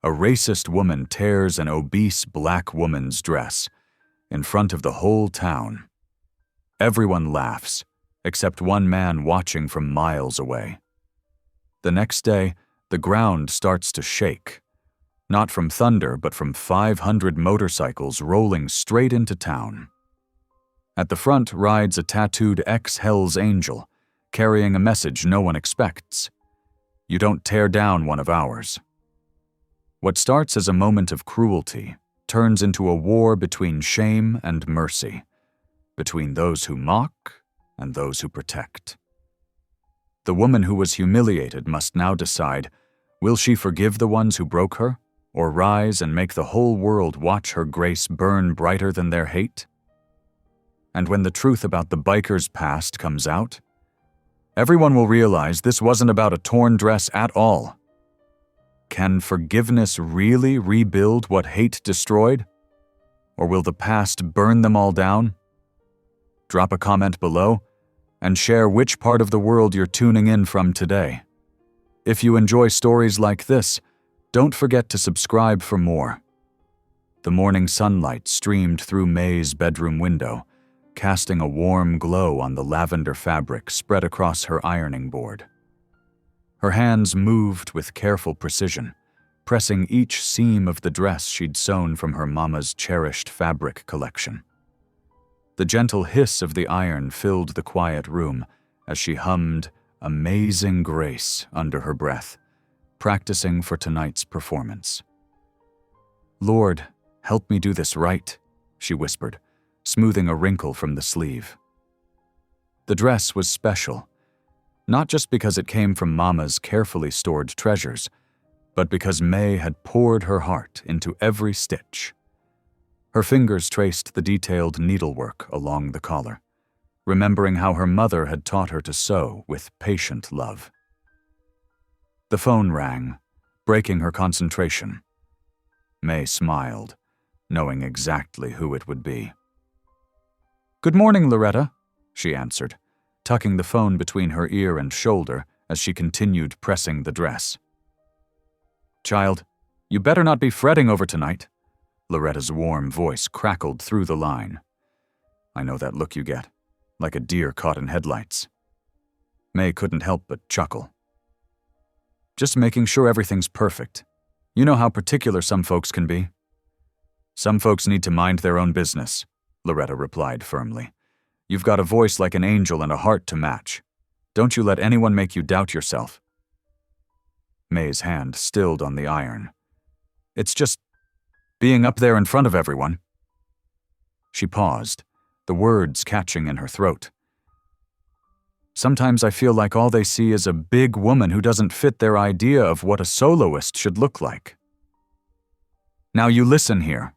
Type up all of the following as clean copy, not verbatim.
A racist woman tears an obese black woman's dress in front of the whole town. Everyone laughs, except one man watching from miles away. The next day, the ground starts to shake, not from thunder, but from 500 motorcycles rolling straight into town. At the front rides a tattooed ex-Hell's Angel, carrying a message no one expects. You don't tear down one of ours. What starts as a moment of cruelty turns into a war between shame and mercy, between those who mock and those who protect. The woman who was humiliated must now decide, will she forgive the ones who broke her, or rise and make the whole world watch her grace burn brighter than their hate? And when the truth about the biker's past comes out, everyone will realize this wasn't about a torn dress at all. Can forgiveness really rebuild what hate destroyed? Or will the past burn them all down? Drop a comment below and share which part of the world you're tuning in from today. If you enjoy stories like this, don't forget to subscribe for more. The morning sunlight streamed through May's bedroom window, casting a warm glow on the lavender fabric spread across her ironing board. Her hands moved with careful precision, pressing each seam of the dress she'd sewn from her mama's cherished fabric collection. The gentle hiss of the iron filled the quiet room as she hummed "Amazing Grace" under her breath, practicing for tonight's performance. "Lord, help me do this right," she whispered, smoothing a wrinkle from the sleeve. The dress was special, not just because it came from Mama's carefully stored treasures, but because May had poured her heart into every stitch. Her fingers traced the detailed needlework along the collar, remembering how her mother had taught her to sew with patient love. The phone rang, breaking her concentration. May smiled, knowing exactly who it would be. "Good morning, Loretta," she answered, tucking the phone between her ear and shoulder as she continued pressing the dress. "Child, you better not be fretting over tonight." Loretta's warm voice crackled through the line. "I know that look you get, like a deer caught in headlights." May couldn't help but chuckle. "Just making sure everything's perfect. You know how particular some folks can be." "Some folks need to mind their own business," Loretta replied firmly. "You've got a voice like an angel and a heart to match. Don't you let anyone make you doubt yourself." May's hand stilled on the iron. "It's just being up there in front of everyone." She paused, the words catching in her throat. "Sometimes I feel like all they see is a big woman who doesn't fit their idea of what a soloist should look like." "Now you listen here."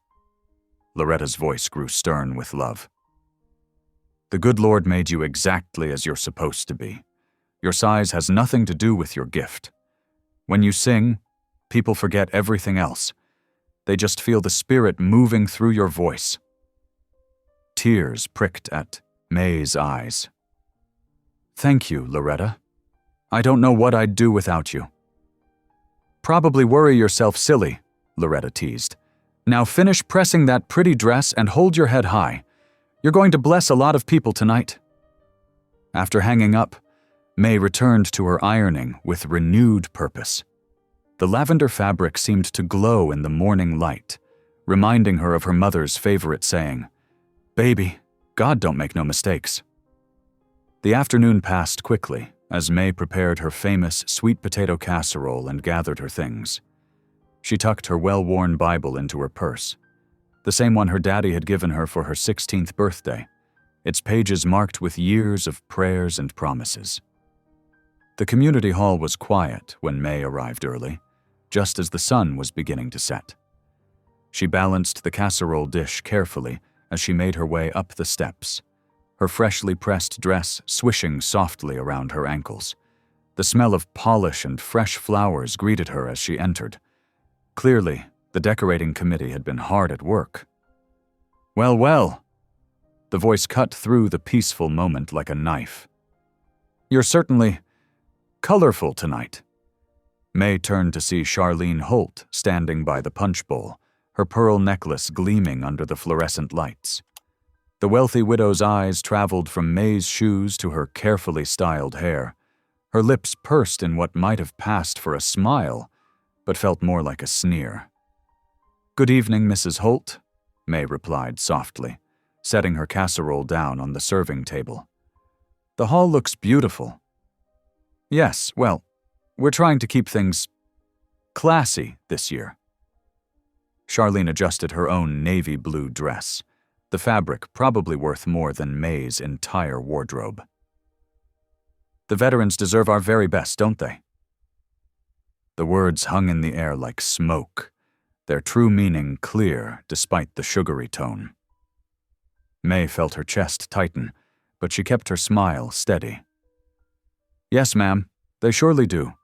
Loretta's voice grew stern with love. "The good Lord made you exactly as you're supposed to be. Your size has nothing to do with your gift. When you sing, people forget everything else. They just feel the spirit moving through your voice." Tears pricked at May's eyes. "Thank you, Loretta. I don't know what I'd do without you." "Probably worry yourself silly," Loretta teased. "Now finish pressing that pretty dress and hold your head high. You're going to bless a lot of people tonight." After hanging up, May returned to her ironing with renewed purpose. The lavender fabric seemed to glow in the morning light, reminding her of her mother's favorite saying, "Baby, God don't make no mistakes." The afternoon passed quickly as May prepared her famous sweet potato casserole and gathered her things. She tucked her well-worn Bible into her purse, the same one her daddy had given her for her 16th birthday, its pages marked with years of prayers and promises. The community hall was quiet when May arrived early, just as the sun was beginning to set. She balanced the casserole dish carefully as she made her way up the steps, her freshly pressed dress swishing softly around her ankles. The smell of polish and fresh flowers greeted her as she entered. Clearly, the decorating committee had been hard at work. "Well, well," the voice cut through the peaceful moment like a knife. "You're certainly colorful tonight." May turned to see Charlene Holt standing by the punch bowl, her pearl necklace gleaming under the fluorescent lights. The wealthy widow's eyes traveled from May's shoes to her carefully styled hair. Her lips pursed in what might have passed for a smile, but felt more like a sneer. "Good evening, Mrs. Holt," May replied softly, setting her casserole down on the serving table. "The hall looks beautiful." "Yes, well, we're trying to keep things classy this year." Charlene adjusted her own navy blue dress, the fabric probably worth more than May's entire wardrobe. "The veterans deserve our very best, don't they?" The words hung in the air like smoke, their true meaning clear despite the sugary tone. May felt her chest tighten, but she kept her smile steady. "Yes, ma'am, they surely do.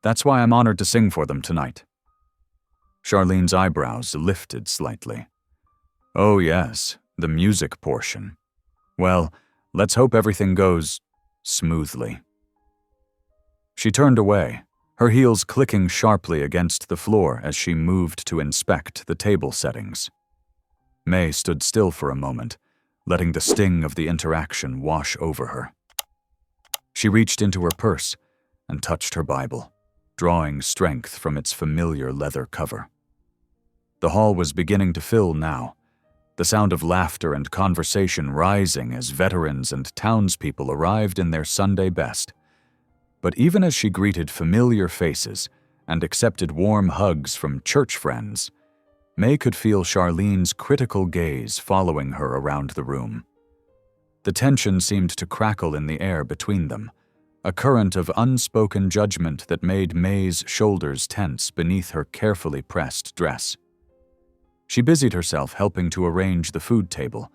That's why I'm honored to sing for them tonight." Charlene's eyebrows lifted slightly. "Oh yes, the music portion. Well, let's hope everything goes smoothly." She turned away, her heels clicking sharply against the floor as she moved to inspect the table settings. May stood still for a moment, letting the sting of the interaction wash over her. She reached into her purse and touched her Bible, drawing strength from its familiar leather cover. The hall was beginning to fill now, the sound of laughter and conversation rising as veterans and townspeople arrived in their Sunday best. But even as she greeted familiar faces and accepted warm hugs from church friends, May could feel Charlene's critical gaze following her around the room. The tension seemed to crackle in the air between them, a current of unspoken judgment that made May's shoulders tense beneath her carefully pressed dress. She busied herself helping to arrange the food table,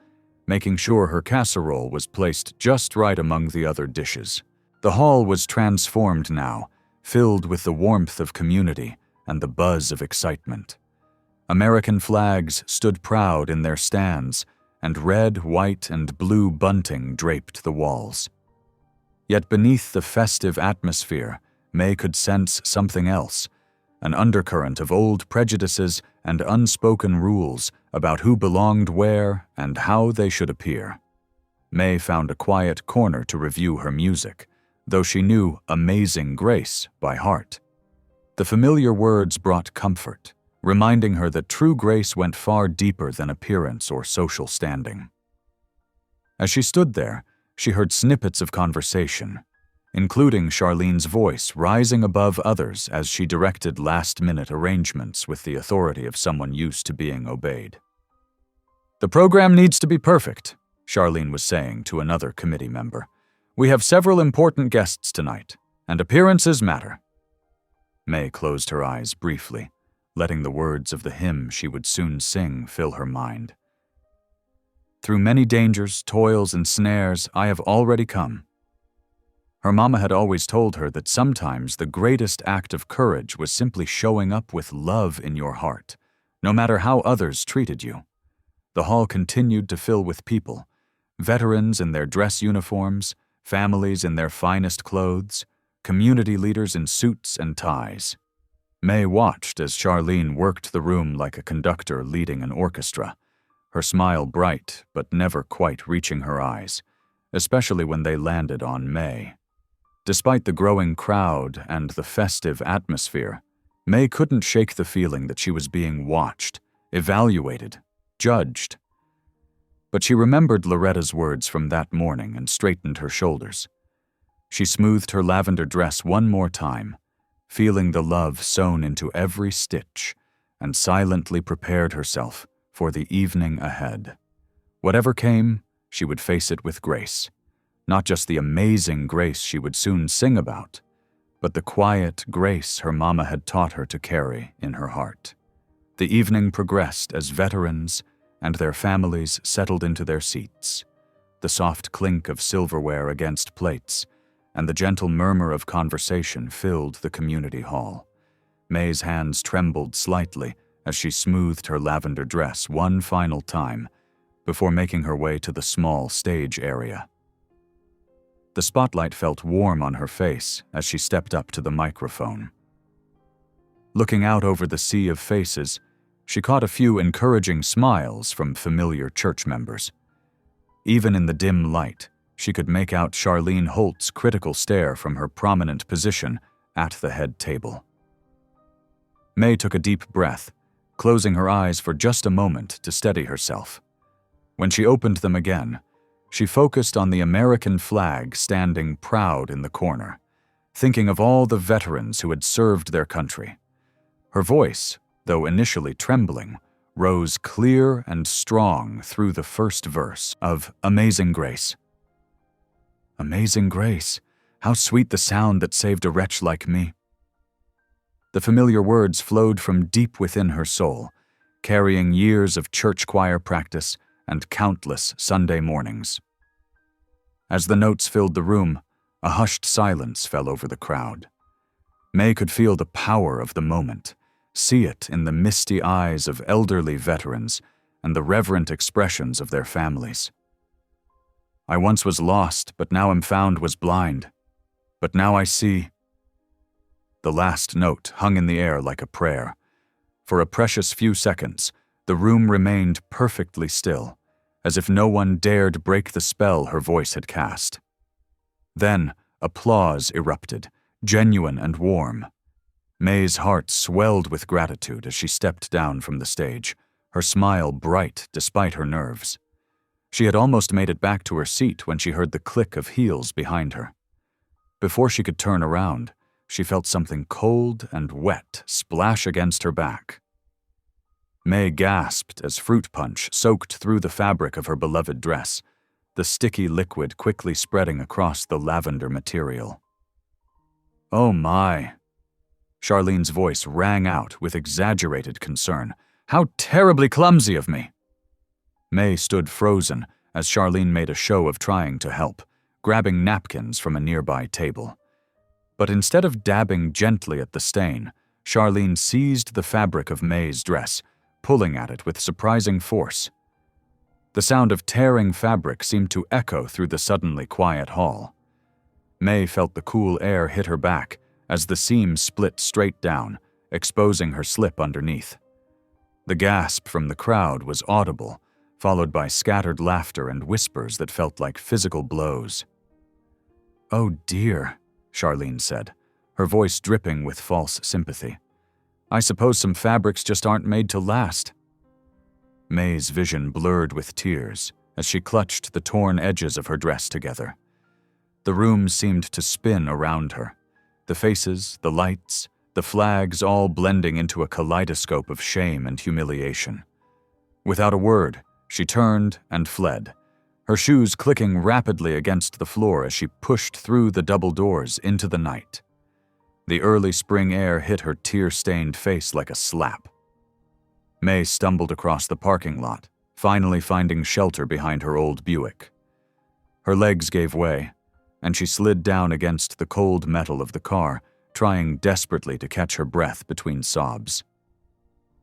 making sure her casserole was placed just right among the other dishes. The hall was transformed now, filled with the warmth of community and the buzz of excitement. American flags stood proud in their stands, and red, white, and blue bunting draped the walls. Yet beneath the festive atmosphere, May could sense something else, an undercurrent of old prejudices and unspoken rules about who belonged where and how they should appear. May found a quiet corner to review her music, though she knew Amazing Grace by heart. The familiar words brought comfort, reminding her that true grace went far deeper than appearance or social standing. As she stood there, she heard snippets of conversation, including Charlene's voice rising above others as she directed last-minute arrangements with the authority of someone used to being obeyed. "The program needs to be perfect," Charlene was saying to another committee member. "We have several important guests tonight, and appearances matter." May closed her eyes briefly, letting the words of the hymn she would soon sing fill her mind. "Through many dangers, toils, and snares, I have already come." Her mama had always told her that sometimes the greatest act of courage was simply showing up with love in your heart, no matter how others treated you. The hall continued to fill with people, veterans in their dress uniforms, families in their finest clothes, community leaders in suits and ties. May watched as Charlene worked the room like a conductor leading an orchestra, her smile bright but never quite reaching her eyes, especially when they landed on May. Despite the growing crowd and the festive atmosphere, May couldn't shake the feeling that she was being watched, evaluated, judged. But she remembered Loretta's words from that morning and straightened her shoulders. She smoothed her lavender dress one more time, feeling the love sewn into every stitch, and silently prepared herself for the evening ahead. Whatever came, she would face it with grace. Not just the amazing grace she would soon sing about, but the quiet grace her mama had taught her to carry in her heart. The evening progressed as veterans and their families settled into their seats. The soft clink of silverware against plates and the gentle murmur of conversation filled the community hall. May's hands trembled slightly as she smoothed her lavender dress one final time before making her way to the small stage area. The spotlight felt warm on her face as she stepped up to the microphone. Looking out over the sea of faces, she caught a few encouraging smiles from familiar church members. Even in the dim light, she could make out Charlene Holt's critical stare from her prominent position at the head table. May took a deep breath, closing her eyes for just a moment to steady herself. When she opened them again, she focused on the American flag standing proud in the corner, thinking of all the veterans who had served their country. Her voice, though initially trembling, rose clear and strong through the first verse of Amazing Grace. Amazing Grace, how sweet the sound that saved a wretch like me. The familiar words flowed from deep within her soul, carrying years of church choir practice and countless Sunday mornings. As the notes filled the room, a hushed silence fell over the crowd. May could feel the power of the moment, see it in the misty eyes of elderly veterans and the reverent expressions of their families. I once was lost, but now am found was blind. But now I see. The last note hung in the air like a prayer. For a precious few seconds, the room remained perfectly still, as if no one dared break the spell her voice had cast. Then, applause erupted, genuine and warm. May's heart swelled with gratitude as she stepped down from the stage, her smile bright despite her nerves. She had almost made it back to her seat when she heard the click of heels behind her. Before she could turn around, she felt something cold and wet splash against her back. May gasped as fruit punch soaked through the fabric of her beloved dress, the sticky liquid quickly spreading across the lavender material. "Oh my!" Charlene's voice rang out with exaggerated concern. "How terribly clumsy of me!" May stood frozen as Charlene made a show of trying to help, grabbing napkins from a nearby table. But instead of dabbing gently at the stain, Charlene seized the fabric of May's dress, pulling at it with surprising force. The sound of tearing fabric seemed to echo through the suddenly quiet hall. May felt the cool air hit her back as the seam split straight down, exposing her slip underneath. The gasp from the crowd was audible, followed by scattered laughter and whispers that felt like physical blows. "Oh dear," Charlene said, her voice dripping with false sympathy. "I suppose some fabrics just aren't made to last." May's vision blurred with tears as she clutched the torn edges of her dress together. The room seemed to spin around her, the faces, the lights, the flags all blending into a kaleidoscope of shame and humiliation. Without a word, she turned and fled, her shoes clicking rapidly against the floor as she pushed through the double doors into the night. The early spring air hit her tear-stained face like a slap. May stumbled across the parking lot, finally finding shelter behind her old Buick. Her legs gave way, and she slid down against the cold metal of the car, trying desperately to catch her breath between sobs.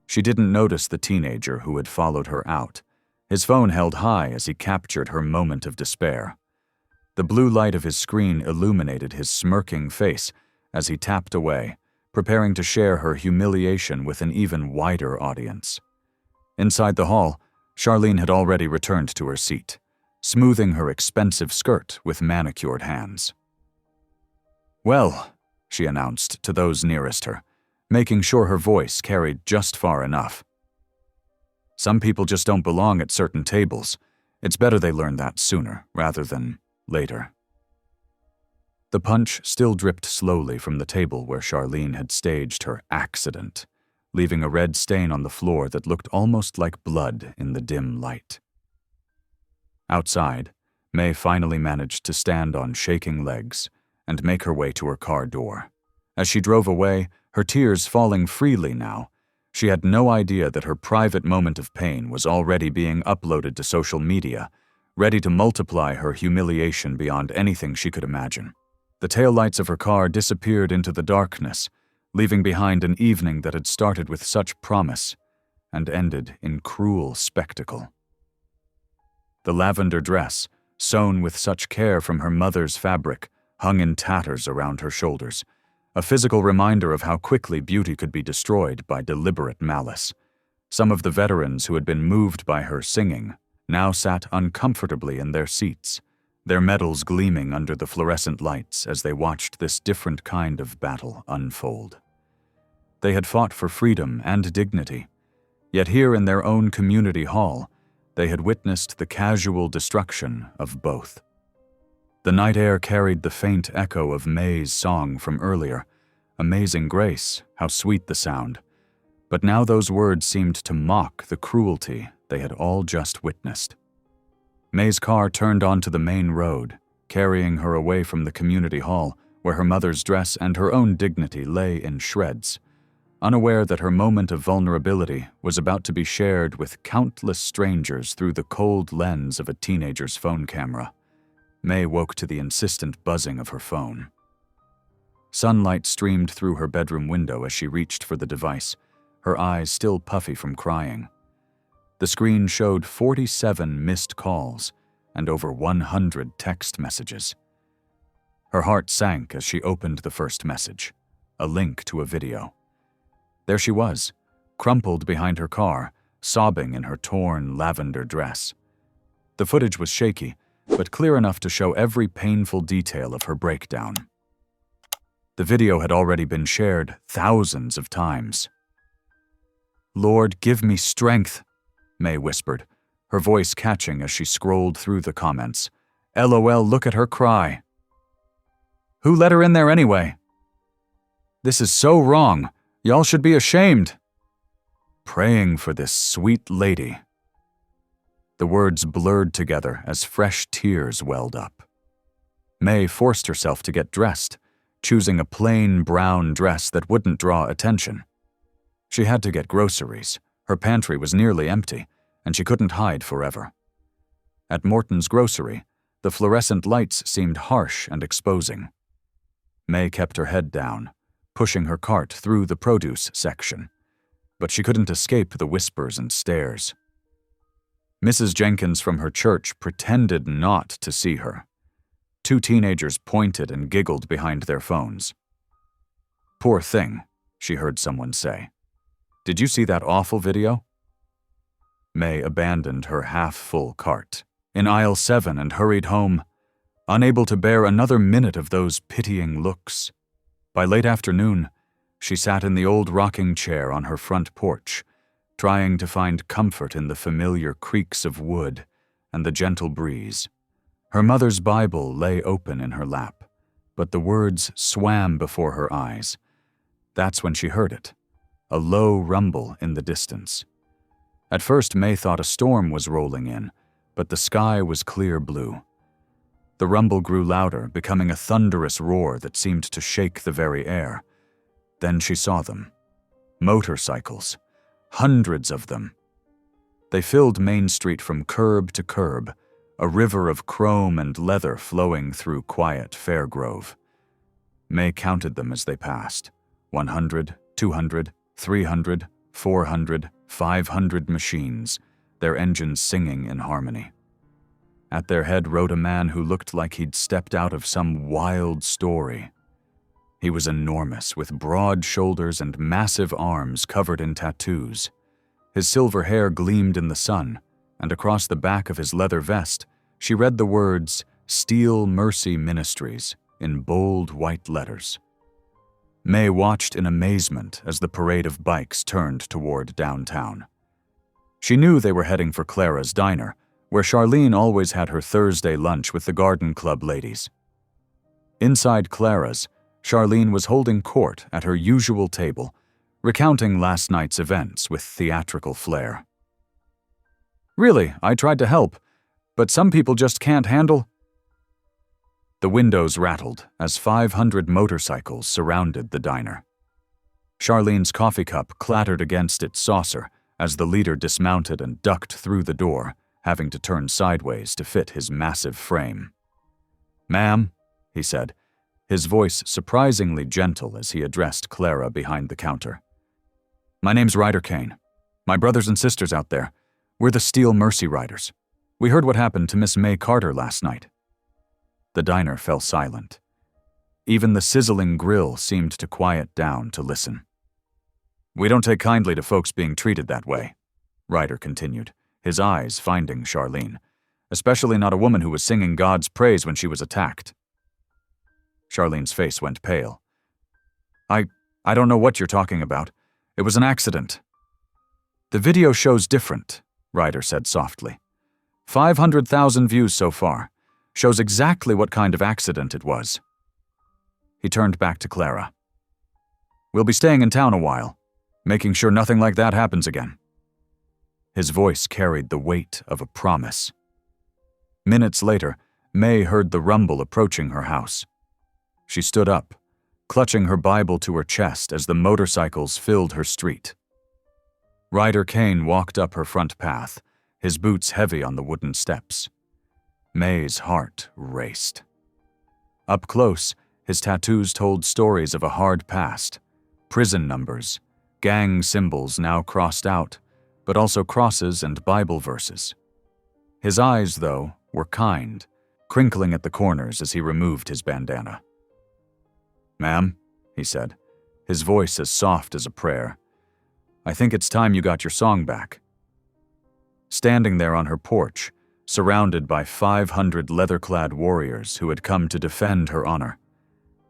She didn't notice the teenager who had followed her out, his phone held high as he captured her moment of despair. The blue light of his screen illuminated his smirking face as he tapped away, preparing to share her humiliation with an even wider audience. Inside the hall, Charlene had already returned to her seat, smoothing her expensive skirt with manicured hands. "Well," she announced to those nearest her, making sure her voice carried just far enough. "Some people just don't belong at certain tables. It's better they learn that sooner rather than later." The punch still dripped slowly from the table where Charlene had staged her accident, leaving a red stain on the floor that looked almost like blood in the dim light. Outside, May finally managed to stand on shaking legs and make her way to her car door. As she drove away, her tears falling freely now, she had no idea that her private moment of pain was already being uploaded to social media, ready to multiply her humiliation beyond anything she could imagine. The taillights of her car disappeared into the darkness, leaving behind an evening that had started with such promise and ended in cruel spectacle. The lavender dress, sewn with such care from her mother's fabric, hung in tatters around her shoulders, a physical reminder of how quickly beauty could be destroyed by deliberate malice. Some of the veterans who had been moved by her singing now sat uncomfortably in their seats, their medals gleaming under the fluorescent lights as they watched this different kind of battle unfold. They had fought for freedom and dignity, yet here in their own community hall, they had witnessed the casual destruction of both. The night air carried the faint echo of May's song from earlier. Amazing grace, how sweet the sound. But now those words seemed to mock the cruelty they had all just witnessed. May's car turned onto the main road, carrying her away from the community hall, where her mother's dress and her own dignity lay in shreds, unaware that her moment of vulnerability was about to be shared with countless strangers through the cold lens of a teenager's phone camera. May woke to the insistent buzzing of her phone. Sunlight streamed through her bedroom window as she reached for the device, her eyes still puffy from crying. The screen showed 47 missed calls and over 100 text messages. Her heart sank as she opened the first message, a link to a video. There she was, crumpled behind her car, sobbing in her torn lavender dress. The footage was shaky, but clear enough to show every painful detail of her breakdown. The video had already been shared thousands of times. "Lord, give me strength," May whispered, her voice catching as she scrolled through the comments. "LOL, look at her cry. Who let her in there anyway? This is so wrong. Y'all should be ashamed. Praying for this sweet lady." The words blurred together as fresh tears welled up. May forced herself to get dressed, choosing a plain brown dress that wouldn't draw attention. She had to get groceries. Her pantry was nearly empty, and she couldn't hide forever. At Morton's grocery, the fluorescent lights seemed harsh and exposing. May kept her head down, pushing her cart through the produce section, but she couldn't escape the whispers and stares. Mrs. Jenkins from her church pretended not to see her. Two teenagers pointed and giggled behind their phones. "Poor thing," she heard someone say. "Did you see that awful video?" May abandoned her half-full cart in aisle 7 and hurried home, unable to bear another minute of those pitying looks. By late afternoon, she sat in the old rocking chair on her front porch, trying to find comfort in the familiar creaks of wood and the gentle breeze. Her mother's Bible lay open in her lap, but the words swam before her eyes. That's when she heard it, a low rumble in the distance. At first, May thought a storm was rolling in, but the sky was clear blue. The rumble grew louder, becoming a thunderous roar that seemed to shake the very air. Then she saw them. Motorcycles. Hundreds of them. They filled Main Street from curb to curb, a river of chrome and leather flowing through quiet Fairgrove. May counted them as they passed. 100, 200, 300, 400, 500 machines, their engines singing in harmony. At their head rode a man who looked like he'd stepped out of some wild story. He was enormous, with broad shoulders and massive arms covered in tattoos. His silver hair gleamed in the sun, and across the back of his leather vest, she read the words "Steel Mercy Ministries" in bold white letters. May watched in amazement as the parade of bikes turned toward downtown. She knew they were heading for Clara's diner, where Charlene always had her Thursday lunch with the Garden Club ladies. Inside Clara's, Charlene was holding court at her usual table, recounting last night's events with theatrical flair. "Really, I tried to help, but some people just can't handle—" The windows rattled as 500 motorcycles surrounded the diner. Charlene's coffee cup clattered against its saucer as the leader dismounted and ducked through the door, having to turn sideways to fit his massive frame. "Ma'am," he said, his voice surprisingly gentle as he addressed Clara behind the counter. "My name's Ryder Kane. My brothers and sisters out there, we're the Steel Mercy Riders. We heard what happened to Miss May Carter last night." The diner fell silent. Even the sizzling grill seemed to quiet down to listen. "We don't take kindly to folks being treated that way," Ryder continued, his eyes finding Charlene, "especially not a woman who was singing God's praise when she was attacked." Charlene's face went pale. I don't know what you're talking about. It was an accident." "The video shows different," Ryder said softly. 500,000 views so far. Shows exactly what kind of accident it was. He turned back to Clara. "We'll be staying in town a while, making sure nothing like that happens again." His voice carried the weight of a promise. Minutes later, May heard the rumble approaching her house. She stood up, clutching her Bible to her chest as the motorcycles filled her street. Ryder Kane walked up her front path, his boots heavy on the wooden steps. May's heart raced. Up close, his tattoos told stories of a hard past, prison numbers, gang symbols now crossed out, but also crosses and Bible verses. His eyes, though, were kind, crinkling at the corners as he removed his bandana. "Ma'am," he said, his voice as soft as a prayer, "I think it's time you got your song back." Standing there on her porch, surrounded by 500 leather-clad warriors who had come to defend her honor,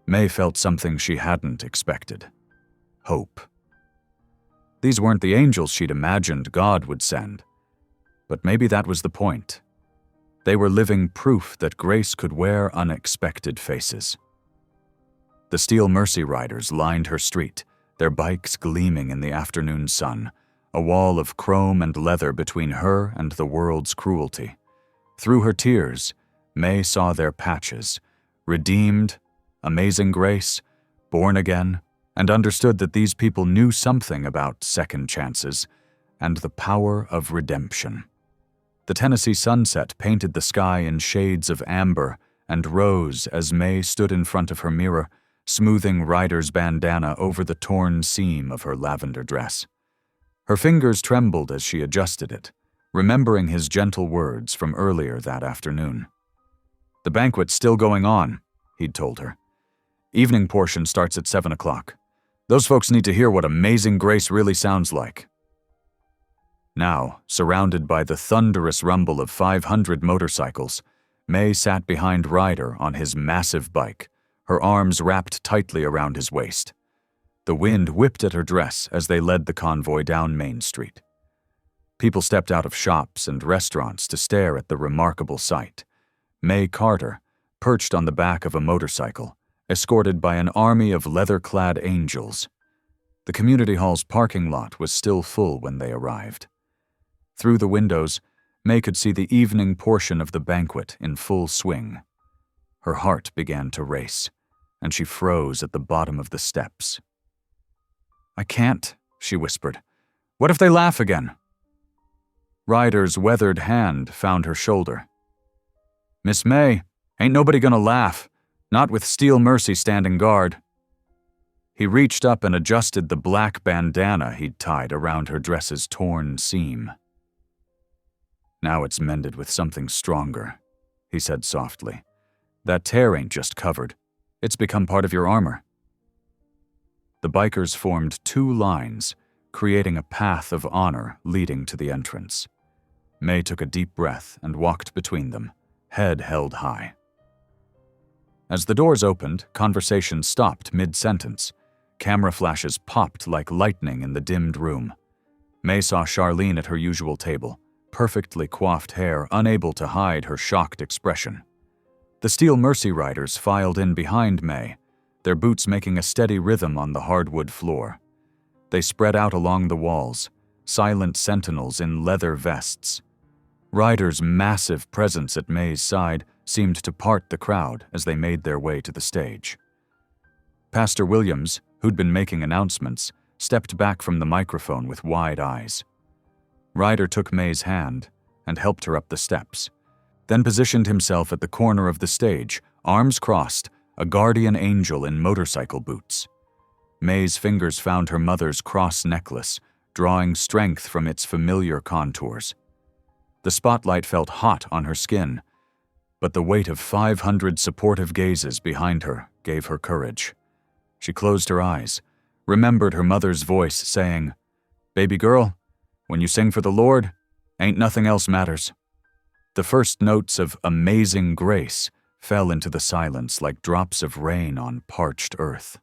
May felt something she hadn't expected. Hope. These weren't the angels she'd imagined God would send, but maybe that was the point. They were living proof that grace could wear unexpected faces. The Steel Mercy Riders lined her street, their bikes gleaming in the afternoon sun, a wall of chrome and leather between her and the world's cruelty. Through her tears, May saw their patches, redeemed, amazing grace, born again, and understood that these people knew something about second chances and the power of redemption. The Tennessee sunset painted the sky in shades of amber and rose as May stood in front of her mirror, smoothing Ryder's bandana over the torn seam of her lavender dress. Her fingers trembled as she adjusted it, remembering his gentle words from earlier that afternoon. "The banquet's still going on," he'd told her. "Evening portion starts at 7 o'clock. Those folks need to hear what amazing grace really sounds like." Now, surrounded by the thunderous rumble of 500 motorcycles, May sat behind Ryder on his massive bike, her arms wrapped tightly around his waist. The wind whipped at her dress as they led the convoy down Main Street. People stepped out of shops and restaurants to stare at the remarkable sight. May Carter, perched on the back of a motorcycle, escorted by an army of leather-clad angels. The community hall's parking lot was still full when they arrived. Through the windows, May could see the evening portion of the banquet in full swing. Her heart began to race, and she froze at the bottom of the steps. "I can't," she whispered. "What if they laugh again?" Ryder's weathered hand found her shoulder. "Miss May, ain't nobody gonna laugh, not with Steel Mercy standing guard." He reached up and adjusted the black bandana he'd tied around her dress's torn seam. "Now it's mended with something stronger," he said softly. "That tear ain't just covered. It's become part of your armor." The bikers formed two lines, creating a path of honor leading to the entrance. May took a deep breath and walked between them, head held high. As the doors opened, conversation stopped mid-sentence. Camera flashes popped like lightning in the dimmed room. May saw Charlene at her usual table, perfectly coiffed hair unable to hide her shocked expression. The Steel Mercy Riders filed in behind May, their boots making a steady rhythm on the hardwood floor. They spread out along the walls, silent sentinels in leather vests. Ryder's massive presence at May's side seemed to part the crowd as they made their way to the stage. Pastor Williams, who'd been making announcements, stepped back from the microphone with wide eyes. Ryder took May's hand and helped her up the steps, then positioned himself at the corner of the stage, arms crossed, a guardian angel in motorcycle boots. May's fingers found her mother's cross necklace, drawing strength from its familiar contours. The spotlight felt hot on her skin, but the weight of 500 supportive gazes behind her gave her courage. She closed her eyes, remembered her mother's voice saying, "Baby girl, when you sing for the Lord, ain't nothing else matters." The first notes of Amazing Grace fell into the silence like drops of rain on parched earth.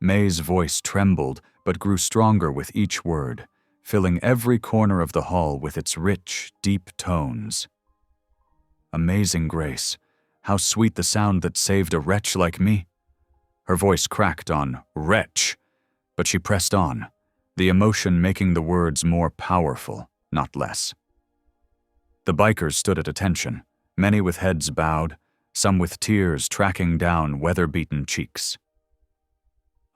May's voice trembled but grew stronger with each word, filling every corner of the hall with its rich, deep tones. Amazing Grace, how sweet the sound that saved a wretch like me. Her voice cracked on wretch, but she pressed on, the emotion making the words more powerful, not less. The bikers stood at attention, many with heads bowed, some with tears tracking down weather-beaten cheeks.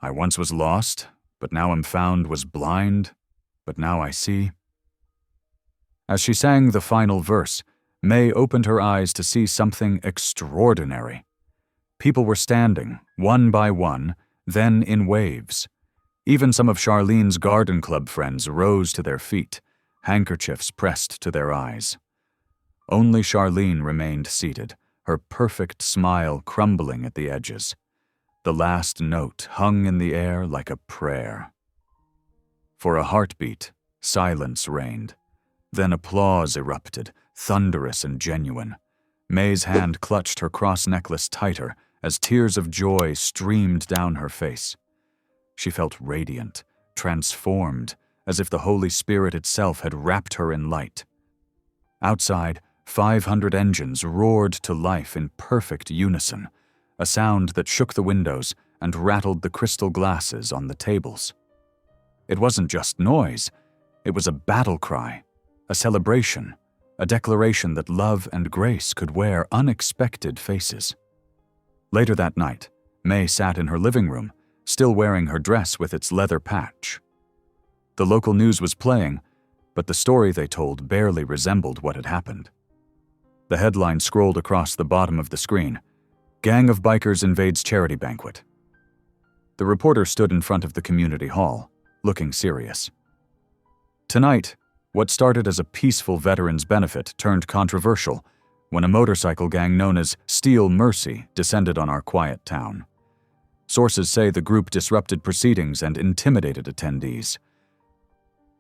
"I once was lost, but now am found, was blind, but now I see." As she sang the final verse, May opened her eyes to see something extraordinary. People were standing, one by one, then in waves. Even some of Charlene's garden club friends rose to their feet, handkerchiefs pressed to their eyes. Only Charlene remained seated, her perfect smile crumbling at the edges. The last note hung in the air like a prayer. For a heartbeat, silence reigned. Then applause erupted, thunderous and genuine. May's hand clutched her cross necklace tighter as tears of joy streamed down her face. She felt radiant, transformed, as if the Holy Spirit itself had wrapped her in light. Outside, 500 engines roared to life in perfect unison, a sound that shook the windows and rattled the crystal glasses on the tables. It wasn't just noise, it was a battle cry, a celebration, a declaration that love and grace could wear unexpected faces. Later that night, May sat in her living room, still wearing her dress with its leather patch. The local news was playing, but the story they told barely resembled what had happened. The headline scrolled across the bottom of the screen, "Gang of Bikers Invades Charity Banquet." The reporter stood in front of the community hall, looking serious. Tonight, what started as a peaceful veterans benefit turned controversial when a motorcycle gang known as Steel Mercy descended on our quiet town. Sources say the group disrupted proceedings and intimidated attendees.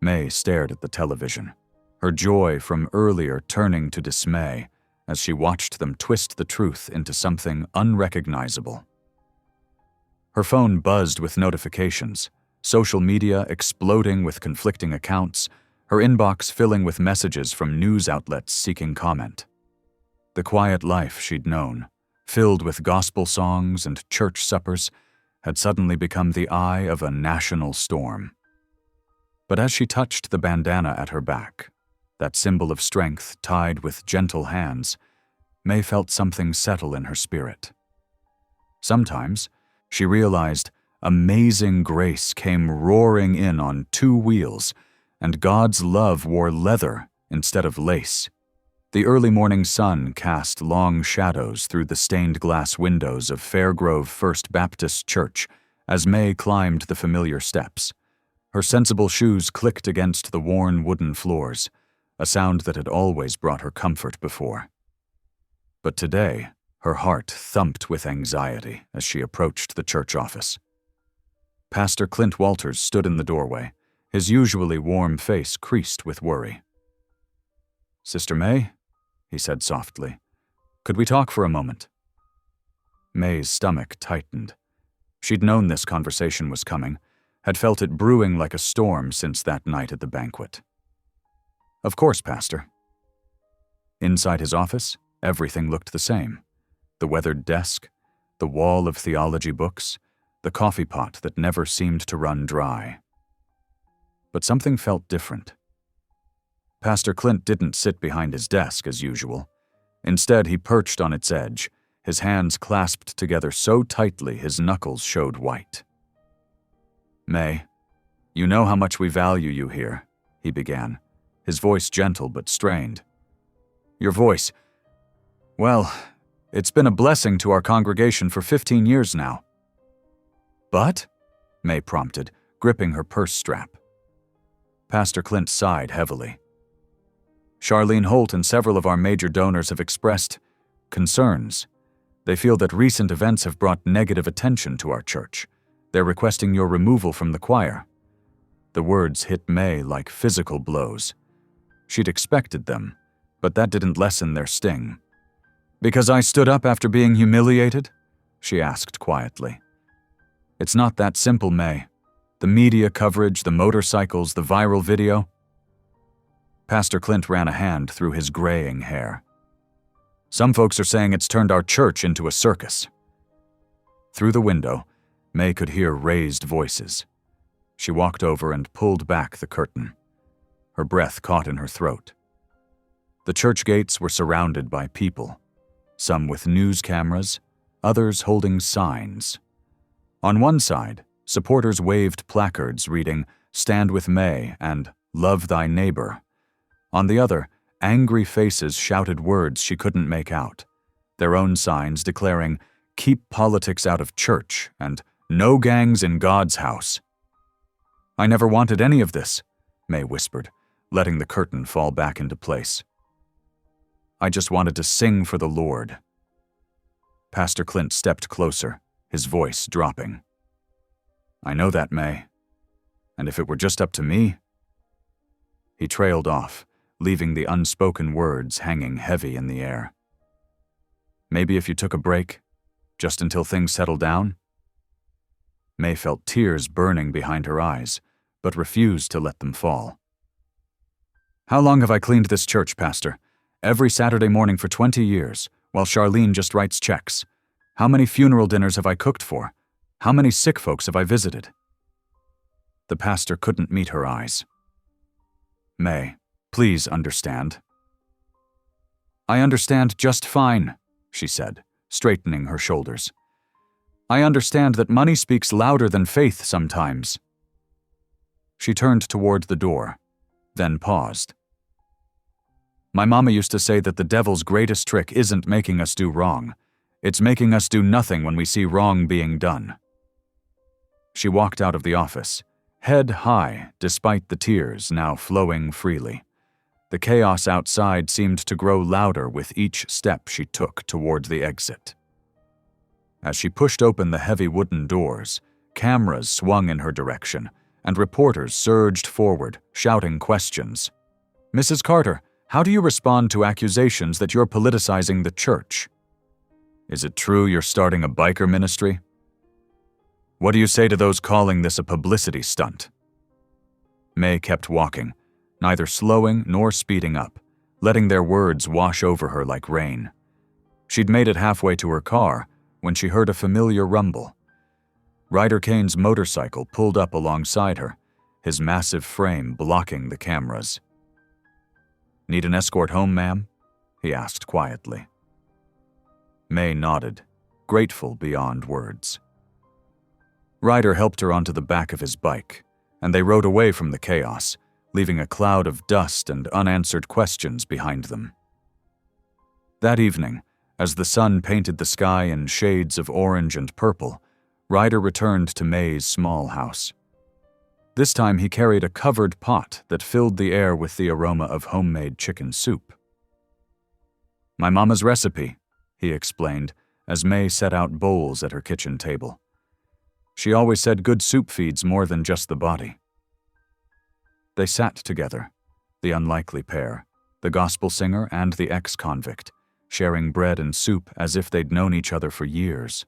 May stared at the television, her joy from earlier turning to dismay as she watched them twist the truth into something unrecognizable. Her phone buzzed with notifications, social media exploding with conflicting accounts, her inbox filling with messages from news outlets seeking comment. The quiet life she'd known, filled with gospel songs and church suppers, had suddenly become the eye of a national storm. But as she touched the bandana at her back, that symbol of strength tied with gentle hands, May felt something settle in her spirit. Sometimes, she realized, amazing grace came roaring in on 2 wheels, and God's love wore leather instead of lace. The early morning sun cast long shadows through the stained glass windows of Fairgrove First Baptist Church as May climbed the familiar steps. Her sensible shoes clicked against the worn wooden floors, a sound that had always brought her comfort before. But today, her heart thumped with anxiety as she approached the church office. Pastor Clint Walters stood in the doorway, his usually warm face creased with worry. "Sister May," he said softly, "could we talk for a moment?" May's stomach tightened. She'd known this conversation was coming, had felt it brewing like a storm since that night at the banquet. "Of course, Pastor." Inside his office, everything looked the same. The weathered desk, the wall of theology books, the coffee pot that never seemed to run dry. But something felt different. Pastor Clint didn't sit behind his desk as usual. Instead, he perched on its edge, his hands clasped together so tightly his knuckles showed white. "May, you know how much we value you here," he began, his voice gentle but strained. "Your voice, well, it's been a blessing to our congregation for 15 years now." "But?" May prompted, gripping her purse strap. Pastor Clint sighed heavily. "Charlene Holt and several of our major donors have expressed Concerns. They feel that recent events have brought negative attention to our church. They're requesting your removal from the choir. The words hit May like physical blows. She'd expected them, but that didn't lessen their sting. "Because I stood up after being humiliated?" she asked quietly. "It's not that simple, May. The media coverage, the motorcycles, the viral video." Pastor Clint ran a hand through his graying hair. "Some folks are saying it's turned our church into a circus." Through the window, May could hear raised voices. She walked over and pulled back the curtain. Her breath caught in her throat. The church gates were surrounded by people, some with news cameras, others holding signs. On one side, supporters waved placards reading, "Stand with May" and "Love thy neighbor." On the other, angry faces shouted words she couldn't make out, their own signs declaring, "Keep politics out of church" and "No gangs in God's house." "I never wanted any of this," May whispered, letting the curtain fall back into place. "I just wanted to sing for the Lord." Pastor Clint stepped closer, his voice dropping. "I know that, May. And if it were just up to me..." He trailed off, leaving the unspoken words hanging heavy in the air. "Maybe if you took a break, just until things settle down?" May felt tears burning behind her eyes, but refused to let them fall. "How long have I cleaned this church, Pastor? Every Saturday morning for 20 years, while Charlene just writes checks. How many funeral dinners have I cooked for? How many sick folks have I visited?" The pastor couldn't meet her eyes. "May, please understand." "I understand just fine," she said, straightening her shoulders. "I understand that money speaks louder than faith sometimes." She turned toward the door, then paused. "My mama used to say that the devil's greatest trick isn't making us do wrong. It's making us do nothing when we see wrong being done." She walked out of the office, head high despite the tears now flowing freely. The chaos outside seemed to grow louder with each step she took toward the exit. As she pushed open the heavy wooden doors, cameras swung in her direction, and reporters surged forward, shouting questions. "Mrs. Carter, how do you respond to accusations that you're politicizing the church? Is it true you're starting a biker ministry? What do you say to those calling this a publicity stunt?" May kept walking, neither slowing nor speeding up, letting their words wash over her like rain. She'd made it halfway to her car when she heard a familiar rumble. Ryder Kane's motorcycle pulled up alongside her, his massive frame blocking the cameras. "Need an escort home, ma'am?" he asked quietly. May nodded, grateful beyond words. Ryder helped her onto the back of his bike, and they rode away from the chaos, leaving a cloud of dust and unanswered questions behind them. That evening, as the sun painted the sky in shades of orange and purple, Ryder returned to May's small house. This time he carried a covered pot that filled the air with the aroma of homemade chicken soup. "My mama's recipe," he explained, as May set out bowls at her kitchen table. "She always said good soup feeds more than just the body." They sat together, the unlikely pair, the gospel singer and the ex-convict, sharing bread and soup as if they'd known each other for years.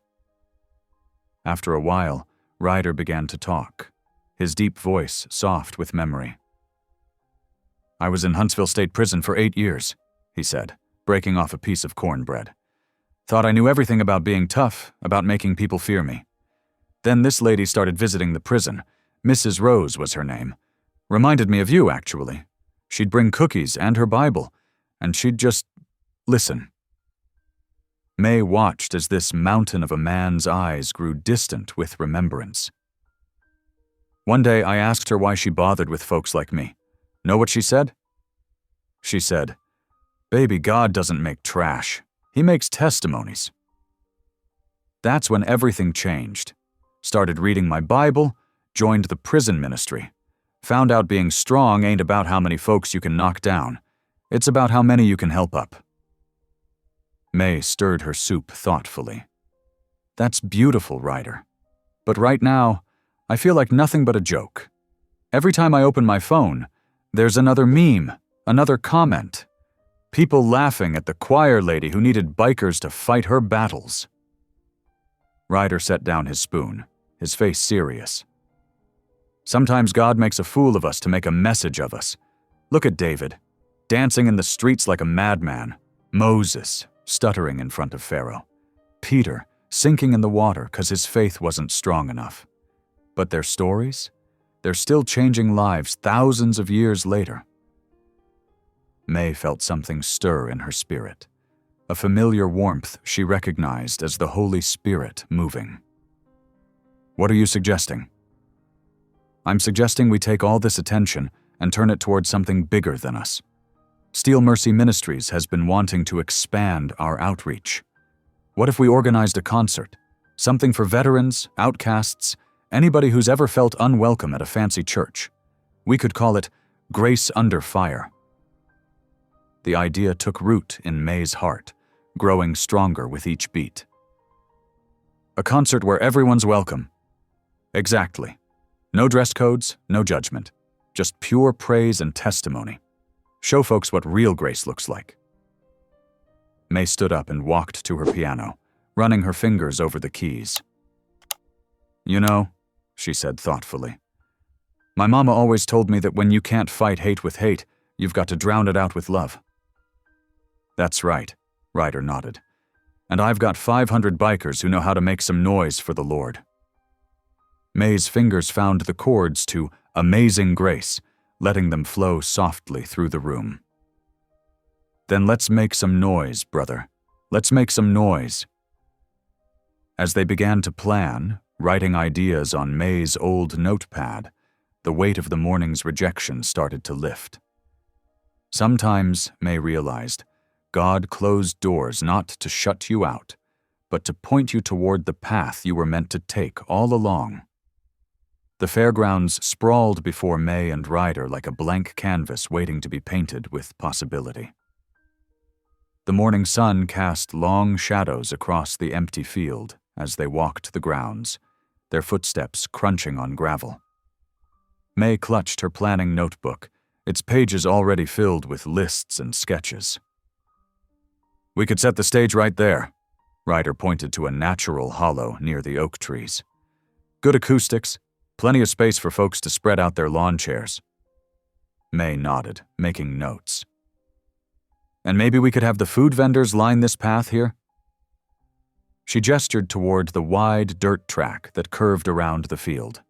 After a while, Ryder began to talk, his deep voice soft with memory. "I was in Huntsville State Prison for 8 years, he said, breaking off a piece of cornbread. "Thought I knew everything about being tough, about making people fear me. Then this lady started visiting the prison. Mrs. Rose was her name. Reminded me of you, actually. She'd bring cookies and her Bible, and she'd just listen." May watched as this mountain of a man's eyes grew distant with remembrance. "One day I asked her why she bothered with folks like me. Know what she said? She said, 'Baby, God doesn't make trash. He makes testimonies.' That's when everything changed. Started reading my Bible, joined the prison ministry. Found out being strong ain't about how many folks you can knock down. It's about how many you can help up." May stirred her soup thoughtfully. That's beautiful, Ryder. But right now, I feel like nothing but a joke. Every time I open my phone, there's another meme, another comment. People laughing at the choir lady who needed bikers to fight her battles. Ryder set down his spoon, his face serious. Sometimes God makes a fool of us to make a message of us. Look at David, dancing in the streets like a madman. Moses, stuttering in front of Pharaoh. Peter, sinking in the water because his faith wasn't strong enough. But their stories? They're still changing lives thousands of years later. May felt something stir in her spirit, a familiar warmth she recognized as the Holy Spirit moving. What are you suggesting? I'm suggesting we take all this attention and turn it toward something bigger than us. Steel Mercy Ministries has been wanting to expand our outreach. What if we organized a concert? Something for veterans, outcasts, anybody who's ever felt unwelcome at a fancy church. We could call it Grace Under Fire. The idea took root in May's heart, growing stronger with each beat. A concert where everyone's welcome. Exactly. No dress codes, no judgment. Just pure praise and testimony. Show folks what real grace looks like. May stood up and walked to her piano, running her fingers over the keys. You know, she said thoughtfully, my mama always told me that when you can't fight hate with hate, you've got to drown it out with love. That's right, Ryder nodded. And I've got 500 bikers who know how to make some noise for the Lord. May's fingers found the chords to Amazing Grace, letting them flow softly through the room. Then let's make some noise, brother. Let's make some noise. As they began to plan, writing ideas on May's old notepad, the weight of the morning's rejection started to lift. Sometimes, May realized, God closed doors not to shut you out, but to point you toward the path you were meant to take all along. The fairgrounds sprawled before May and Ryder like a blank canvas waiting to be painted with possibility. The morning sun cast long shadows across the empty field as they walked the grounds, their footsteps crunching on gravel. May clutched her planning notebook, its pages already filled with lists and sketches. We could set the stage right there. Ryder pointed to a natural hollow near the oak trees. Good acoustics, plenty of space for folks to spread out their lawn chairs. May nodded, making notes. And maybe we could have the food vendors line this path here? She gestured toward the wide dirt track that curved around the field.